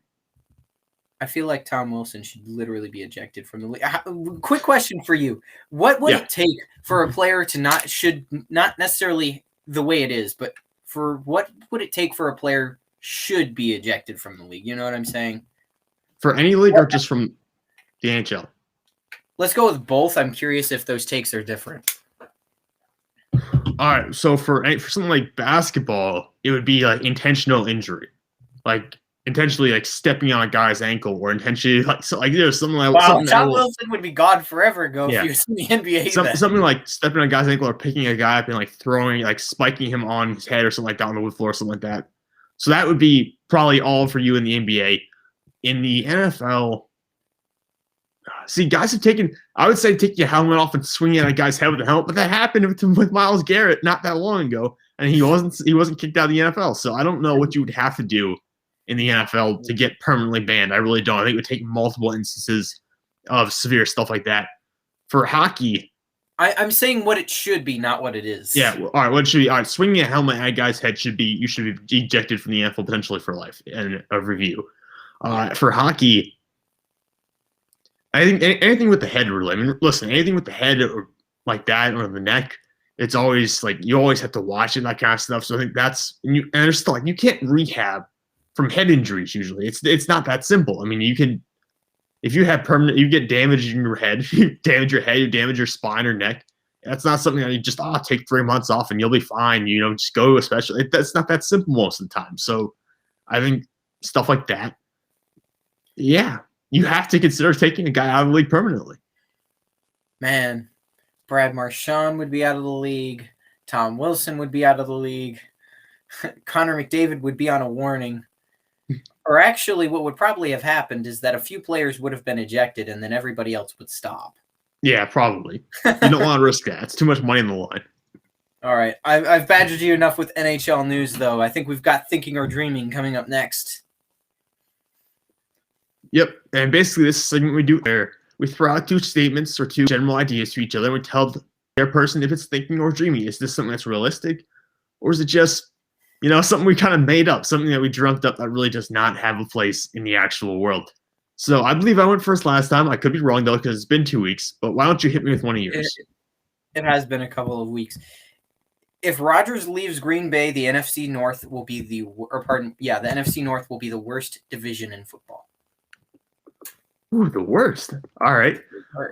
Speaker 1: I feel like Tom Wilson should literally be ejected from the league. Quick question for you. What would
Speaker 2: Yeah.
Speaker 1: it take for a player to not necessarily the way it is, but for what would it take for a player should be ejected from the league? You know what I'm saying?
Speaker 2: For any league or just from the NHL?
Speaker 1: Let's go with both. I'm curious if those takes are different.
Speaker 2: All right. So for something like basketball, it would be like intentional injury, like intentionally like stepping on a guy's ankle, or intentionally like there's something like
Speaker 1: Wow, Tom Wilson would be gone forever ago if he was in the NBA.
Speaker 2: Something like stepping on a guy's ankle or picking a guy up and like throwing, like spiking him on his head or something like that on the wood floor or something like that. So that would be probably all for you in the NBA. In the NFL, see, guys have taken, I would say, take your helmet off and swing at a guy's head with a helmet, but that happened with Myles Garrett not that long ago, and he wasn't kicked out of the NFL. So I don't know what you would have to do in the NFL to get permanently banned. I really don't. I think it would take multiple instances of severe stuff like that. For hockey,
Speaker 1: I'm saying what it should be, not what it is.
Speaker 2: Yeah. Well, all right. What should be? All right. Swinging a helmet at a guy's head you should be ejected from the NFL potentially for life and a review. For hockey, I think anything with the head really. I mean, listen, anything with the head or like that or the neck, it's always like you always have to watch it, that kind of stuff. So I think and there's still like you can't rehab from head injuries usually. It's not that simple. I mean, you can if you have you get damage in your head, you damage your head, you damage your spine or neck. That's not something that you just take 3 months off and you'll be fine. You know, just go to a special. That's not that simple most of the time. So I think stuff like that, yeah, you have to consider taking a guy out of the league permanently.
Speaker 1: Man, Brad Marchand would be out of the league. Tom Wilson would be out of the league. Connor McDavid would be on a warning. Or actually, what would probably have happened is that a few players would have been ejected and then everybody else would stop.
Speaker 2: Yeah, probably. You don't want to risk that. It's too much money on the line.
Speaker 1: All right. I've badgered you enough with NHL news, though. I think we've got Thinking or Dreaming coming up next.
Speaker 2: Yep. And basically, this segment we do where we throw out 2 statements or 2 general ideas to each other. And we tell the other person if it's thinking or dreaming. Is this something that's realistic? Or is it just, something we kind of made up, something that we dreamt up that really does not have a place in the actual world? So I believe I went first last time. I could be wrong, though, because it's been 2 weeks. But why don't you hit me with one of yours?
Speaker 1: It has been a couple of weeks. If Rodgers leaves Green Bay, the NFC North will be the NFC North will be the worst division in football.
Speaker 2: Ooh, the worst. All right.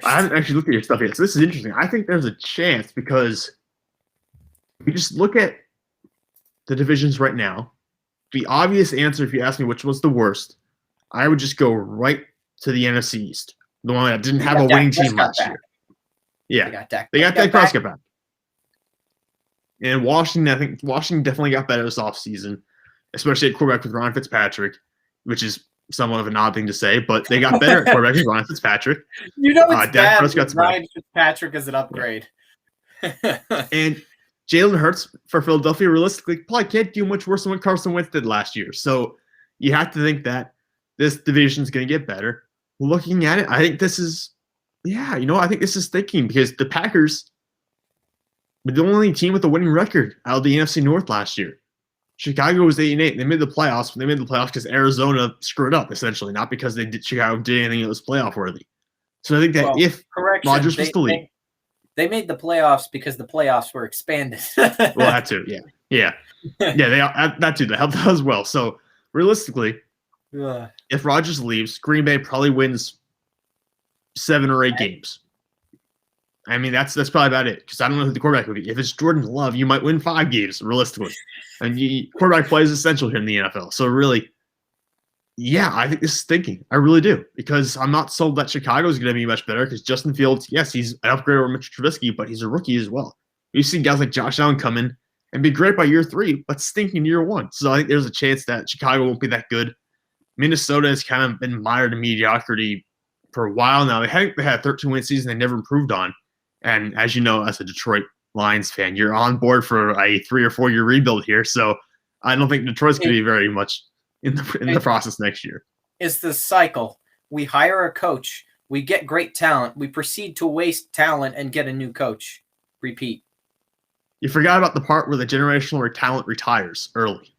Speaker 2: I haven't actually looked at your stuff yet, so this is interesting. I think there's a chance because if you just look at the divisions right now, the obvious answer, if you ask me which was the worst, I would just go right to the NFC East, the one that didn't have a winning team last year. Yeah, they got Dak Prescott back. And Washington, I think Washington definitely got better this offseason, especially at quarterback with Ryan Fitzpatrick, which is somewhat of an odd thing to say, but they got better at quarterback with Ryan Fitzpatrick.
Speaker 1: It's bad when Ryan Fitzpatrick is an upgrade.
Speaker 2: Yeah. And Jalen Hurts for Philadelphia, realistically, probably can't do much worse than what Carson Wentz did last year. So you have to think that this division is going to get better. Looking at it, I think this is, I think this is thinking because the Packers were the only team with a winning record out of the NFC North last year. Chicago was 8-8. They made the playoffs. They made the playoffs because Arizona screwed up, essentially, not because Chicago did anything that was playoff worthy. So I think that if Rodgers was the lead,
Speaker 1: they made the playoffs because the playoffs were expanded.
Speaker 2: Well, that too, yeah. That too. That helped as well. So realistically, if Rodgers leaves, Green Bay probably wins 7 or 8 games. I mean, that's probably about it because I don't know who the quarterback will be. If it's Jordan Love, you might win 5 games realistically. And quarterback play is essential here in the NFL. So really, I think this is thinking. I really do because I'm not sold that Chicago is going to be much better because Justin Fields, yes, he's an upgrade over Mitch Trubisky, but he's a rookie as well. We've seen guys like Josh Allen come in and be great by year 3, but stinking year 1. So I think there's a chance that Chicago won't be that good. Minnesota has kind of been mired in mediocrity for a while now. They had a 13-win season they never improved on. And as you know, as a Detroit Lions fan, you're on board for a 3 or 4 year rebuild here. So I don't think Detroit's going to be very much in the process next year.
Speaker 1: It's the cycle. We hire a coach. We get great talent. We proceed to waste talent and get a new coach. Repeat.
Speaker 2: You forgot about the part where the generational talent retires early.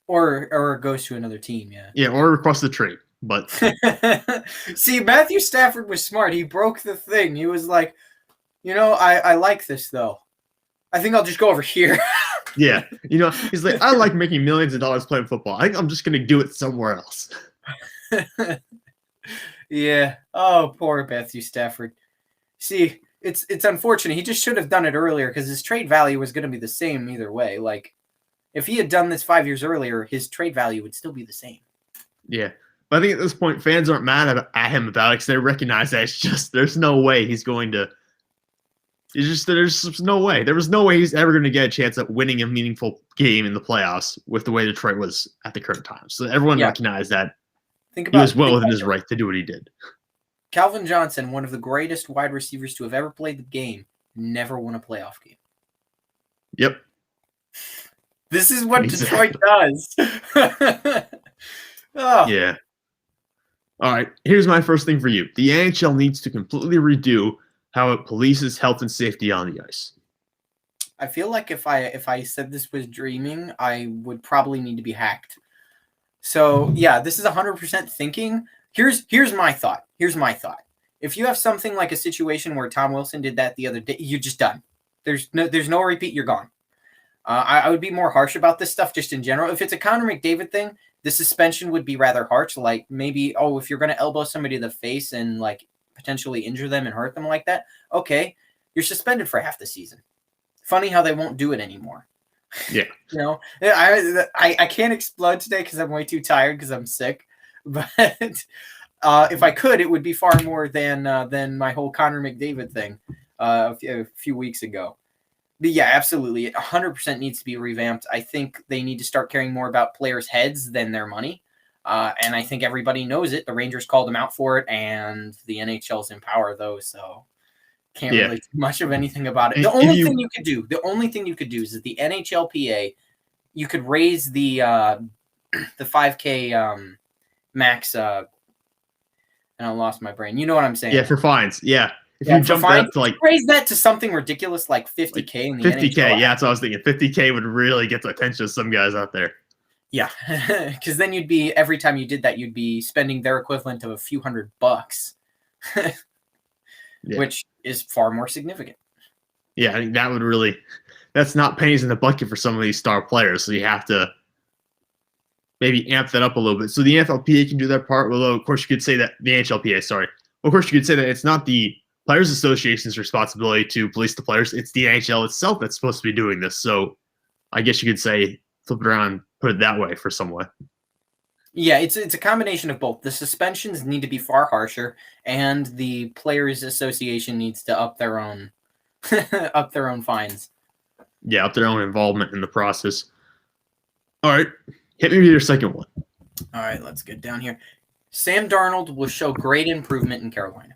Speaker 1: Or goes to another team, yeah.
Speaker 2: Yeah, or requests a trade. But
Speaker 1: see, Matthew Stafford was smart. He broke the thing. He was like, I like this though. I think I'll just go over here.
Speaker 2: yeah, he's like, I like making millions of dollars playing football. I think I'm just going to do it somewhere else.
Speaker 1: yeah. Oh, poor Matthew Stafford. See, it's unfortunate. He just should have done it earlier because his trade value was going to be the same either way. Like, if he had done this 5 years earlier, his trade value would still be the same.
Speaker 2: Yeah. But I think at this point, fans aren't mad at him about it because they recognize that there's no way he's going to. There's no way. There was no way he's ever going to get a chance at winning a meaningful game in the playoffs with the way Detroit was at the current time. So everyone recognized that he was well within his right to do what he did.
Speaker 1: Calvin Johnson, one of the greatest wide receivers to have ever played the game, never won a playoff game.
Speaker 2: Yep.
Speaker 1: This is what Detroit does. Oh.
Speaker 2: Yeah. All right. Here's my first thing for you. The NHL needs to completely redo how it polices health and safety on the ice.
Speaker 1: I feel like if I said this was dreaming, I would probably need to be hacked. So yeah, this is 100% thinking. Here's my thought. If you have something like a situation where Tom Wilson did that the other day, you're just done. There's no repeat. You're gone. I would be more harsh about this stuff just in general. If it's a Connor McDavid thing, the suspension would be rather harsh. Like maybe, if you're going to elbow somebody in the face and like potentially injure them and hurt them like that, okay, you're suspended for half the season. Funny how they won't do it anymore.
Speaker 2: Yeah.
Speaker 1: I can't explode today because I'm way too tired because I'm sick. But if I could, it would be far more than my whole Connor McDavid thing a few weeks ago. But yeah, absolutely. It 100% needs to be revamped. I think they need to start caring more about players' heads than their money. And I think everybody knows it. The Rangers called them out for it, and the NHL's in power, though, so can't really do much of anything about it. The only thing you could do is that the NHLPA, you could raise the 5K max. And I lost my brain. You know what I'm saying?
Speaker 2: Yeah, for fines. Yeah. If you jump that to
Speaker 1: raise that to something ridiculous like 50K in the
Speaker 2: 50K,
Speaker 1: NHL.
Speaker 2: yeah, that's what I was thinking. 50K would really get the attention of some guys out there.
Speaker 1: Yeah, because then you'd be, every time you did that, you'd be spending their equivalent of a few $100, which is far more significant.
Speaker 2: Yeah, I think that would really, that's not pennies in the bucket for some of these star players. So you have to maybe amp that up a little bit. So the NFLPA can do their part, although of course you could say that the NHLPA, sorry. Of course you could say that it's not the Players Association's responsibility to police the players. It's the NHL itself that's supposed to be doing this. So I guess you could say, flip it around, put it that way for someone.
Speaker 1: Yeah, it's a combination of both. The suspensions need to be far harsher, and the Players Association needs to up their own fines.
Speaker 2: Yeah, up their own involvement in the process. All right, hit me with your second one.
Speaker 1: All right, let's get down here. Sam Darnold will show great improvement in Carolina.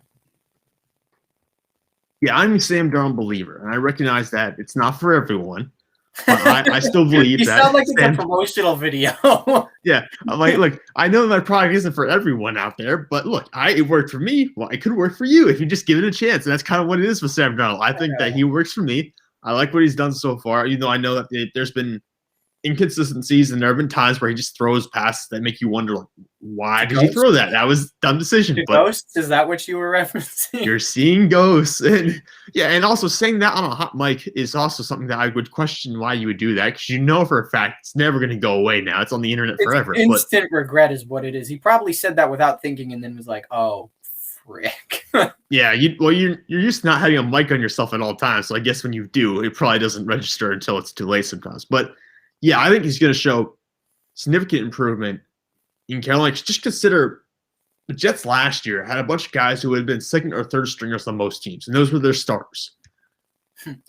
Speaker 2: Yeah, I'm a Sam Darnold believer, and I recognize that it's not for everyone. But I still believe
Speaker 1: you
Speaker 2: that.
Speaker 1: You sound like it's a promotional video.
Speaker 2: Yeah, I'm like, look, I know that my product isn't for everyone out there, but look, it worked for me. Well, it could work for you if you just give it a chance. And that's kind of what it is with Sam Darnold. I think that he works for me. I like what he's done so far, even though I know that there's been inconsistencies and there have been times where he just throws passes that make you wonder, like, why did he throw that? That was a dumb decision.
Speaker 1: Ghosts? Is that what you were referencing?
Speaker 2: You're seeing ghosts. And yeah, and also saying that on a hot mic is also something that I would question why you would do that, because you know for a fact it's never going to go away now. It's on the internet forever.
Speaker 1: Instant regret is what it is. He probably said that without thinking and then was like, oh, frick.
Speaker 2: Yeah, you're used to not having a mic on yourself at all times, so I guess when you do, it probably doesn't register until it's too late sometimes. But yeah, I think he's going to show significant improvement in Carolina. Just consider the Jets last year had a bunch of guys who had been second or third stringers on most teams, and those were their starters.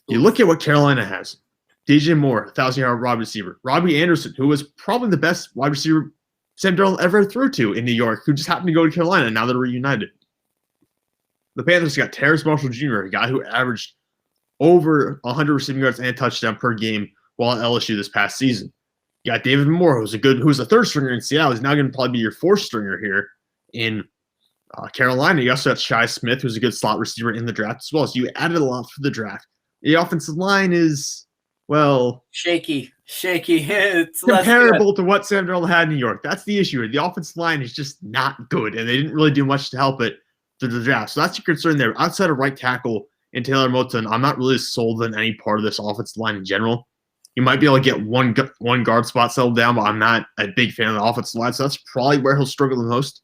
Speaker 2: You look at what Carolina has. DJ Moore, 1,000-yard wide receiver. Robbie Anderson, who was probably the best wide receiver Sam Darnold ever threw to in New York, who just happened to go to Carolina, and now they're reunited. The Panthers got Terrace Marshall Jr., a guy who averaged over 100 receiving yards and a touchdown per game while at LSU this past season. You got David Moore, who's a third stringer in Seattle. He's now going to probably be your fourth stringer here in Carolina. You also got Shai Smith, who's a good slot receiver in the draft as well. So you added a lot for the draft. The offensive line is, well,
Speaker 1: shaky. It's less
Speaker 2: comparable
Speaker 1: good.
Speaker 2: to what Sam Darnold had in New York. That's the issue. The offensive line is just not good, and they didn't really do much to help it through the draft. So that's your concern there. Outside of right tackle and Taylor Moton, I'm not really sold on any part of this offensive line in general. You might be able to get one guard spot settled down, but I'm not a big fan of the offensive line, so that's probably where he'll struggle the most.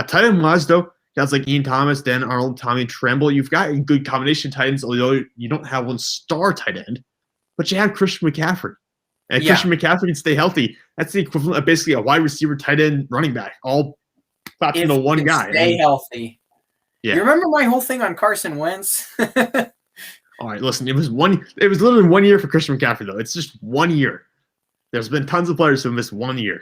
Speaker 2: Tight end wise, though, guys like Ian Thomas, Dan Arnold, Tommy Tremble, you've got a good combination of tight ends, although you don't have one star tight end, but you have Christian McCaffrey. And Christian McCaffrey can stay healthy. That's the equivalent of basically a wide receiver, tight end, running back, all clapped into one guy.
Speaker 1: Stay healthy.
Speaker 2: Yeah.
Speaker 1: You remember my whole thing on Carson Wentz?
Speaker 2: All right, listen, it was literally 1 year for Christian McCaffrey, though. It's just 1 year. There's been tons of players who have missed 1 year.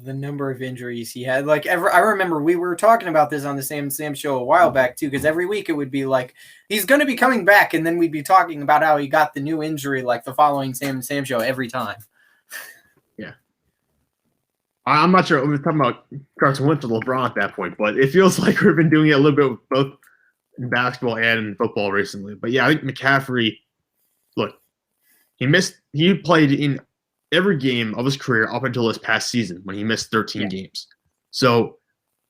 Speaker 1: The number of injuries he had. I remember we were talking about this on the Sam show a while back too, because every week it would be like he's going to be coming back, and then we'd be talking about how he got the new injury like the following Sam show every time.
Speaker 2: Yeah, I'm not sure. We're talking about Carson Wentz or LeBron at that point, but it feels like we've been doing it a little bit with both in basketball and in football recently. But yeah, I think McCaffrey. Look, he played in every game of his career up until this past season when he missed 13 games. So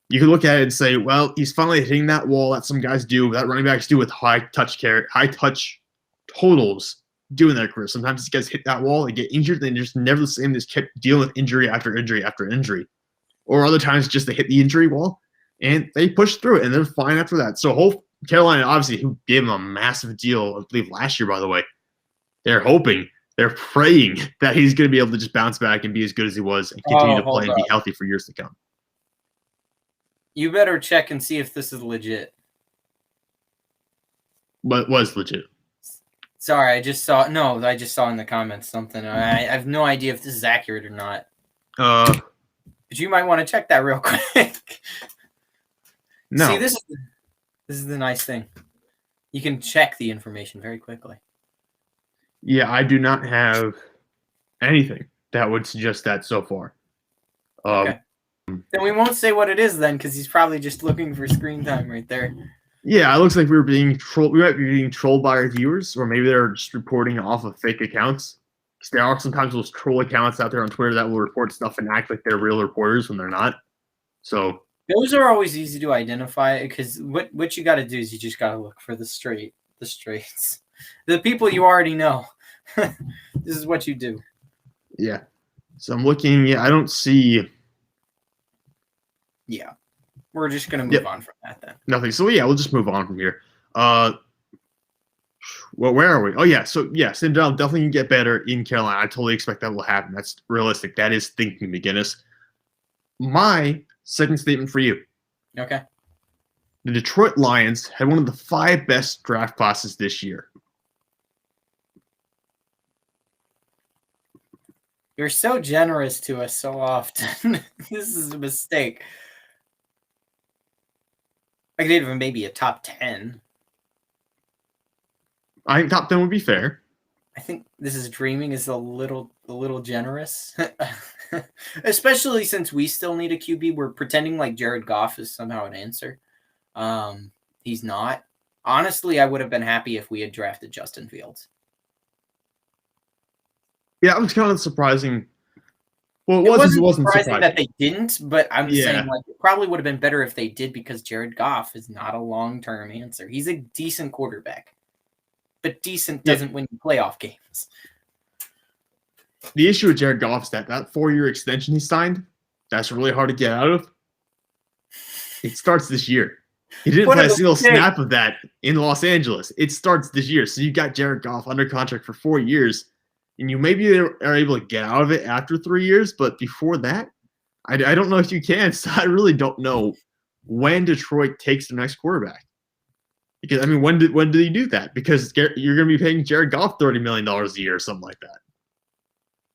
Speaker 2: you can look at it and say, well, he's finally hitting that wall that some guys do, that running backs do with high touch totals doing their career. Sometimes these guys hit that wall, they get injured, and they're just never the same. They just kept dealing with injury after injury after injury. Or other times just they hit the injury wall and they push through it and they're fine after that. So Carolina, obviously, who gave him a massive deal, I believe last year, by the way, they're praying that he's going to be able to just bounce back and be as good as he was and continue to play and be healthy for years to come.
Speaker 1: You better check and see if this is legit.
Speaker 2: But was legit.
Speaker 1: Sorry, I just saw in the comments something. I have no idea if this is accurate or not. But you might want to check that real quick.
Speaker 2: No.
Speaker 1: See, this is the nice thing. You can check the information very quickly.
Speaker 2: Yeah, I do not have anything that would suggest that so far.
Speaker 1: Okay. Then we won't say what it is then, because he's probably just looking for screen time right there.
Speaker 2: Yeah, it looks like we might be being trolled by our viewers, or maybe they're just reporting off of fake accounts. Because there are sometimes those troll accounts out there on Twitter that will report stuff and act like they're real reporters when they're not. So
Speaker 1: those are always easy to identify, because what you got to do is you just got to look for the straights, the people you already know. This is what you do.
Speaker 2: Yeah. So I'm looking. Yeah, I don't see.
Speaker 1: Yeah. We're just going to move on from that then.
Speaker 2: Nothing. So, yeah, we'll just move on from here. Well, where are we? Oh, yeah. So, yeah, Sam Darnold definitely can get better in Carolina. I totally expect that will happen. That's realistic. That is thinking, McGinnis. My second statement for you.
Speaker 1: Okay.
Speaker 2: The Detroit Lions had one of the 5 best draft classes this year.
Speaker 1: You're so generous to us so often. This is a mistake. I could even maybe a top 10.
Speaker 2: I think top 10 would be fair.
Speaker 1: I think this is dreaming is a little generous. Especially since we still need a QB. We're pretending like Jared Goff is somehow an answer. He's not. Honestly, I would have been happy if we had drafted Justin Fields.
Speaker 2: Yeah, it was kind of surprising. Well,
Speaker 1: it wasn't surprising that they didn't, but I'm saying like it probably would have been better if they did, because Jared Goff is not a long-term answer. He's a decent quarterback, but decent doesn't win you playoff games.
Speaker 2: The issue with Jared Goff is that 4-year extension he signed, that's really hard to get out of. It starts this year. He didn't play a single snap of that in Los Angeles. It starts this year. So you got Jared Goff under contract for 4 years. And you maybe are able to get out of it after 3 years, but before that, I don't know if you can. So I really don't know when Detroit takes the next quarterback. Because I mean, when did he do that? Because you're going to be paying Jared Goff $30 million a year or something like that.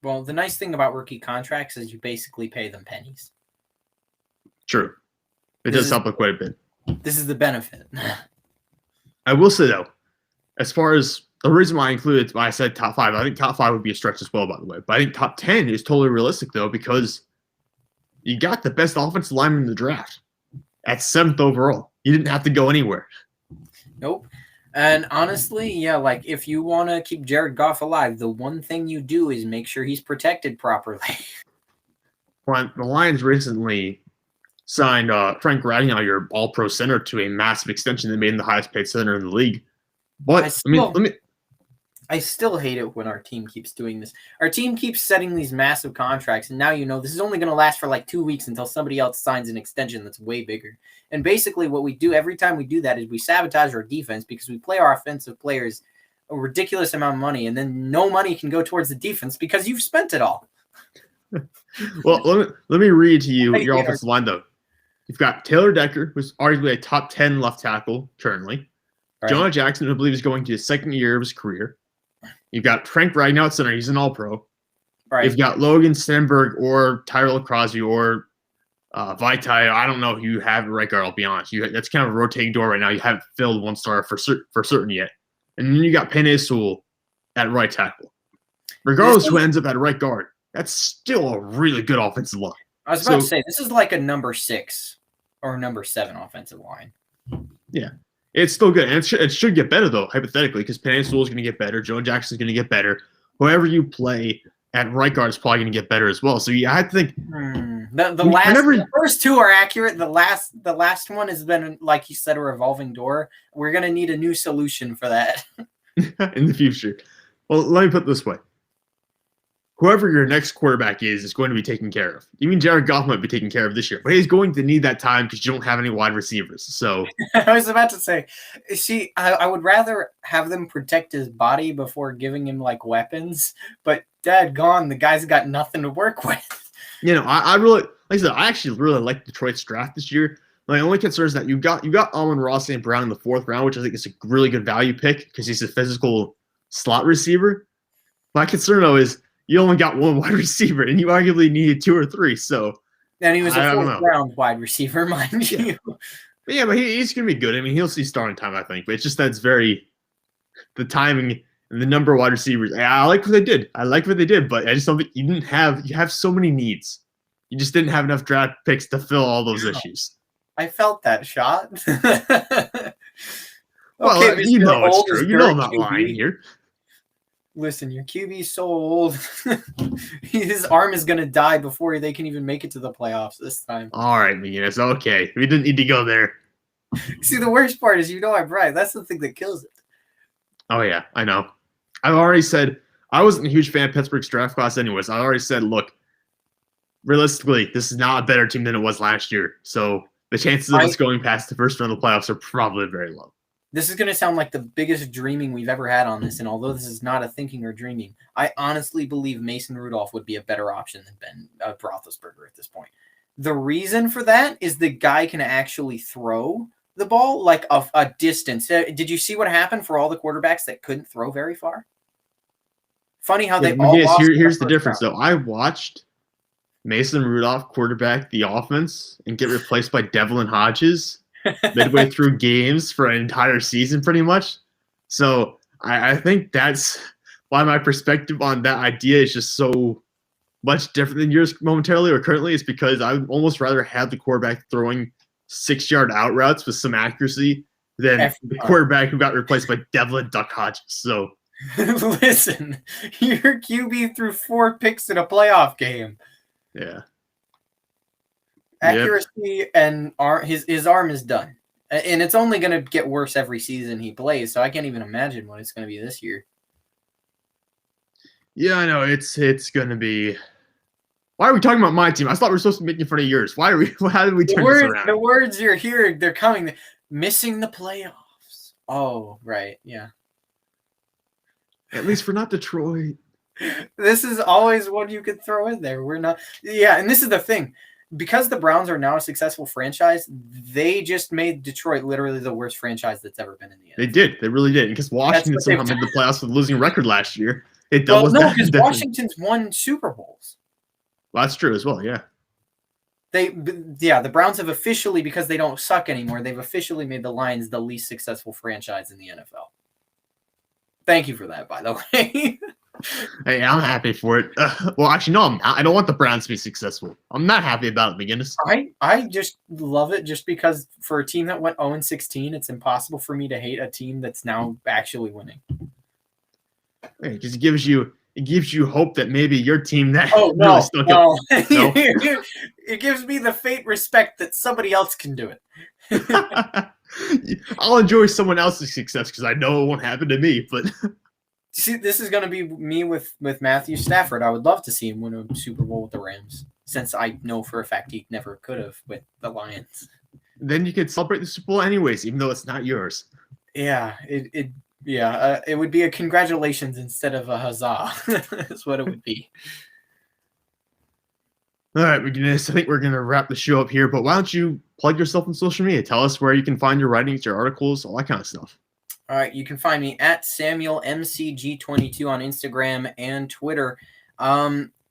Speaker 1: Well, the nice thing about rookie contracts is you basically pay them pennies.
Speaker 2: True, it does help quite a bit.
Speaker 1: This is the benefit.
Speaker 2: I will say though, as far as the reason why I said top 5, I think top 5 would be a stretch as well, by the way. But I think top 10 is totally realistic, though, because you got the best offensive lineman in the draft at 7th overall. You didn't have to go anywhere.
Speaker 1: Nope. And honestly, yeah, like if you want to keep Jared Goff alive, the one thing you do is make sure he's protected properly.
Speaker 2: Well, the Lions recently signed Frank Ragnow, your All-Pro center, to a massive extension that made him the highest-paid center in the league. But
Speaker 1: I still hate it when our team keeps doing this. Our team keeps setting these massive contracts, and now this is only going to last for like 2 weeks until somebody else signs an extension that's way bigger. And basically what we do every time we do that is we sabotage our defense because we play our offensive players a ridiculous amount of money, and then no money can go towards the defense because you've spent it all.
Speaker 2: Well, let me read to you your offensive line, though. You've got Taylor Decker, who's arguably a top 10 left tackle currently. Right. Jonah Jackson, who I believe is going to his second year of his career. You've got Frank Ragnow at center. He's an all-pro. Right. You've got Logan Stenberg or Tyrell Crosby or Vaitai. I don't know who you have at right guard, I'll be honest. That's kind of a rotating door right now. You haven't filled one star for certain yet. And then you got Penei Sewell at right tackle. Regardless who ends up at right guard, that's still a really good offensive line.
Speaker 1: I was about to say, this is like a number 6 or number 7 offensive line.
Speaker 2: Yeah. It's still good. And it should get better, though, hypothetically, because Penei Sewell is going to get better. Joe Jackson's going to get better. Whoever you play at right guard is probably going to get better as well. So I had to think.
Speaker 1: The first 2 are accurate. The last one has been, like you said, a revolving door. We're going to need a new solution for that.
Speaker 2: In the future. Well, let me put it this way. Whoever your next quarterback is going to be taken care of. Even Jared Goff might be taken care of this year, but he's going to need that time because you don't have any wide receivers. So
Speaker 1: I was about to say, see, I would rather have them protect his body before giving him like weapons, but daggone, the guy's got nothing to work with.
Speaker 2: I really, like I said, I actually really like Detroit's draft this year. My only concern is that you got Amon-Ra St. Brown in the 4th round, which I think is a really good value pick because he's a physical slot receiver. My concern though is you only got 1 wide receiver, and you arguably needed 2 or 3. So,
Speaker 1: and he was a 4th round wide receiver, mind you.
Speaker 2: Yeah, but he's going to be good. I mean, he'll see starting time, I think. But it's just the timing and the number of wide receivers. I like what they did. But I just don't think you have so many needs. You just didn't have enough draft picks to fill all those issues.
Speaker 1: I felt that shot.
Speaker 2: Well, okay, it's true. You know I'm not lying here.
Speaker 1: Listen, your QB's so old. His arm is going to die before they can even make it to the playoffs this time.
Speaker 2: All right, McGinnis. Okay. We didn't need to go there.
Speaker 1: See, the worst part is I'm right. That's the thing that kills it.
Speaker 2: Oh, yeah. I know. I've already said I wasn't a huge fan of Pittsburgh's draft class anyways. I already said, look, realistically, this is not a better team than it was last year. So the chances of us going past the first round of the playoffs are probably very low.
Speaker 1: This is going to sound like the biggest dreaming we've ever had on this, and although this is not a thinking or dreaming, I honestly believe Mason Rudolph would be a better option than Ben Roethlisberger at this point. The reason for that is the guy can actually throw the ball like a distance. Did you see what happened for all the quarterbacks that couldn't throw very far? Funny how they all lost.
Speaker 2: Here's the difference, though. I watched Mason Rudolph quarterback the offense and get replaced by Devlin Hodges midway through games for an entire season, pretty much. So I think that's why my perspective on that idea is just so much different than yours momentarily or currently, is because I would almost rather have the quarterback throwing 6-yard out routes with some accuracy than the quarterback who got replaced by Devlin Duck Hodges. So
Speaker 1: listen, your QB threw 4 picks in a playoff game.
Speaker 2: Yeah.
Speaker 1: Accuracy and his arm is done. And it's only going to get worse every season he plays, so I can't even imagine what it's going to be this year.
Speaker 2: Yeah, I know. It's going to be... Why are we talking about my team? I thought we were supposed to be making fun of yours. How did we turn this around?
Speaker 1: The words you're hearing, they're coming. Missing the playoffs. Oh, right. Yeah.
Speaker 2: At least we're not Detroit.
Speaker 1: This is always one you could throw in there. We're not... Yeah, and this is the thing. Because the Browns are now a successful franchise, they just made Detroit literally the worst franchise that's ever been in the NFL.
Speaker 2: They did. They really did. Because Washington somehow made the playoffs with a losing record last year.
Speaker 1: No, because Washington's won Super Bowls.
Speaker 2: Well, that's true as well, yeah.
Speaker 1: The Browns have officially, because they don't suck anymore, they've officially made the Lions the least successful franchise in the NFL. Thank you for that, by the way.
Speaker 2: Hey, I'm happy for it. Well, actually, no, I'm not. I don't want the Browns to be successful. I'm not happy about it, McGinnis.
Speaker 1: I just love it just because for a team that went 0-16, it's impossible for me to hate a team that's now actually winning.
Speaker 2: Because it gives you hope that maybe your team that
Speaker 1: Oh
Speaker 2: really
Speaker 1: no,
Speaker 2: stuck
Speaker 1: no.
Speaker 2: up. No?
Speaker 1: It gives me the faint respect that somebody else can do it.
Speaker 2: I'll enjoy someone else's success because I know it won't happen to me. But
Speaker 1: see, this is going to be me with Matthew Stafford. I would love to see him win a Super Bowl with the Rams, since I know for a fact he never could have with the Lions.
Speaker 2: then you could celebrate the Super Bowl anyways, even though it's not yours.
Speaker 1: Yeah, it would be a congratulations instead of a huzzah. That's what it would be.
Speaker 2: All right, McGinnis, I think we're going to wrap the show up here, but why don't you plug yourself on social media? Tell us where you can find your writings, your articles, all that kind of stuff.
Speaker 1: All right, you can find me at SamuelMCG22 on Instagram and Twitter.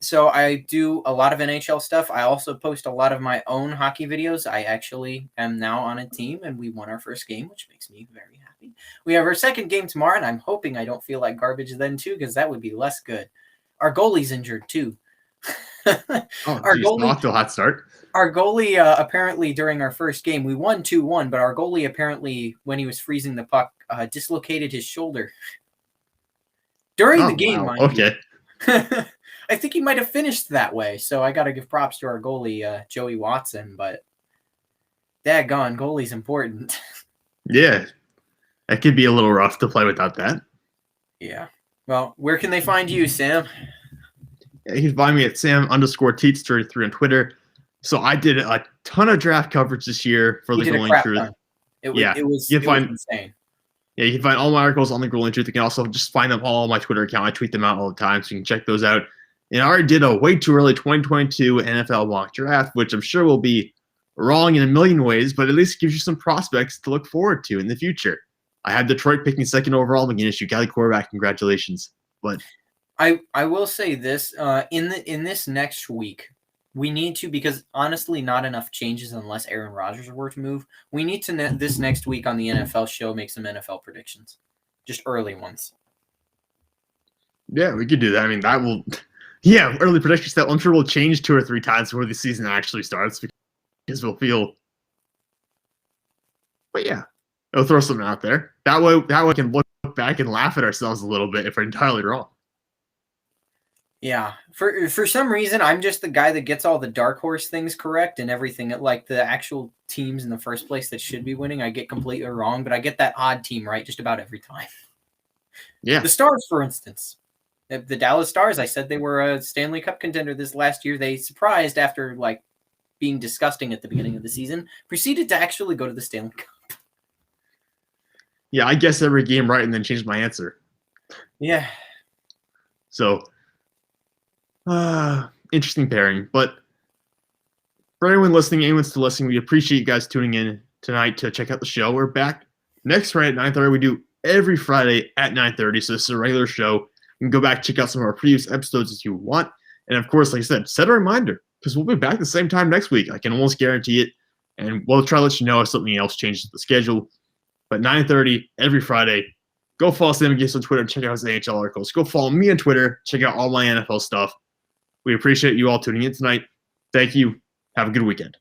Speaker 1: So I do a lot of NHL stuff. I also post a lot of my own hockey videos. I actually am now on a team, and we won our first game, which makes me very happy. We have our second game tomorrow, and I'm hoping I don't feel like garbage then, too, because that would be less good. Our goalie's injured, too.
Speaker 2: Our goalie, off to a hot start.
Speaker 1: Our goalie, apparently, during our first game, we won 2-1, but our goalie apparently, when he was freezing the puck, dislocated his shoulder. During the game,
Speaker 2: wow.
Speaker 1: mind
Speaker 2: okay.
Speaker 1: you. I think he might have finished that way, so I got to give props to our goalie, Joey Watson, but daggone, goalie's important.
Speaker 2: Yeah. That could be a little rough to play without that.
Speaker 1: Yeah. Well, where can they find you, Sam?
Speaker 2: You can find me at Sam_Teets33 on Twitter. So I did a ton of draft coverage this year for the Goaling Truth.
Speaker 1: It was insane.
Speaker 2: Yeah, you can find all my articles on the Goaling Truth. You can also just find them all on my Twitter account. I tweet them out all the time, so you can check those out. And I already did a way too early 2022 NFL mock draft, which I'm sure will be wrong in a million ways, but at least gives you some prospects to look forward to in the future. I had Detroit picking second overall. McGinnis, you got a quarterback. Congratulations. But
Speaker 1: I will say this, in this next week, we need to, because honestly, not enough changes unless Aaron Rodgers were to move. We need to, this next week on the NFL show, make some NFL predictions. Just early ones.
Speaker 2: Yeah, we could do that. I mean, that will, yeah, early predictions that I'm sure will change 2 or 3 times before the season actually starts because we'll feel, but yeah, it'll throw something out there. That way we can look back and laugh at ourselves a little bit if we're entirely wrong.
Speaker 1: Yeah, for some reason, I'm just the guy that gets all the dark horse things correct and everything. Like the actual teams in the first place that should be winning, I get completely wrong, but I get that odd team right just about every time.
Speaker 2: Yeah.
Speaker 1: The Stars, for instance. The Dallas Stars, I said they were a Stanley Cup contender this last year. They surprised after like being disgusting at the beginning of the season, proceeded to actually go to the Stanley Cup.
Speaker 2: Yeah, I guessed every game right and then changed my answer.
Speaker 1: Yeah.
Speaker 2: So, interesting pairing. But for anyone listening, anyone still listening, we appreciate you guys tuning in tonight to check out the show. We're back next Friday at 9:30. We do every Friday at 9:30, so this is a regular show. You can go back and check out some of our previous episodes if you want. And of course, like I said, set a reminder because we'll be back the same time next week. I can almost guarantee it. And we'll try to let you know if something else changes the schedule. But 9:30 every Friday. Go follow Sam McGinnis on Twitter and check out his NHL articles. Go follow me on Twitter. Check out all my NFL stuff. We appreciate you all tuning in tonight. Thank you. Have a good weekend.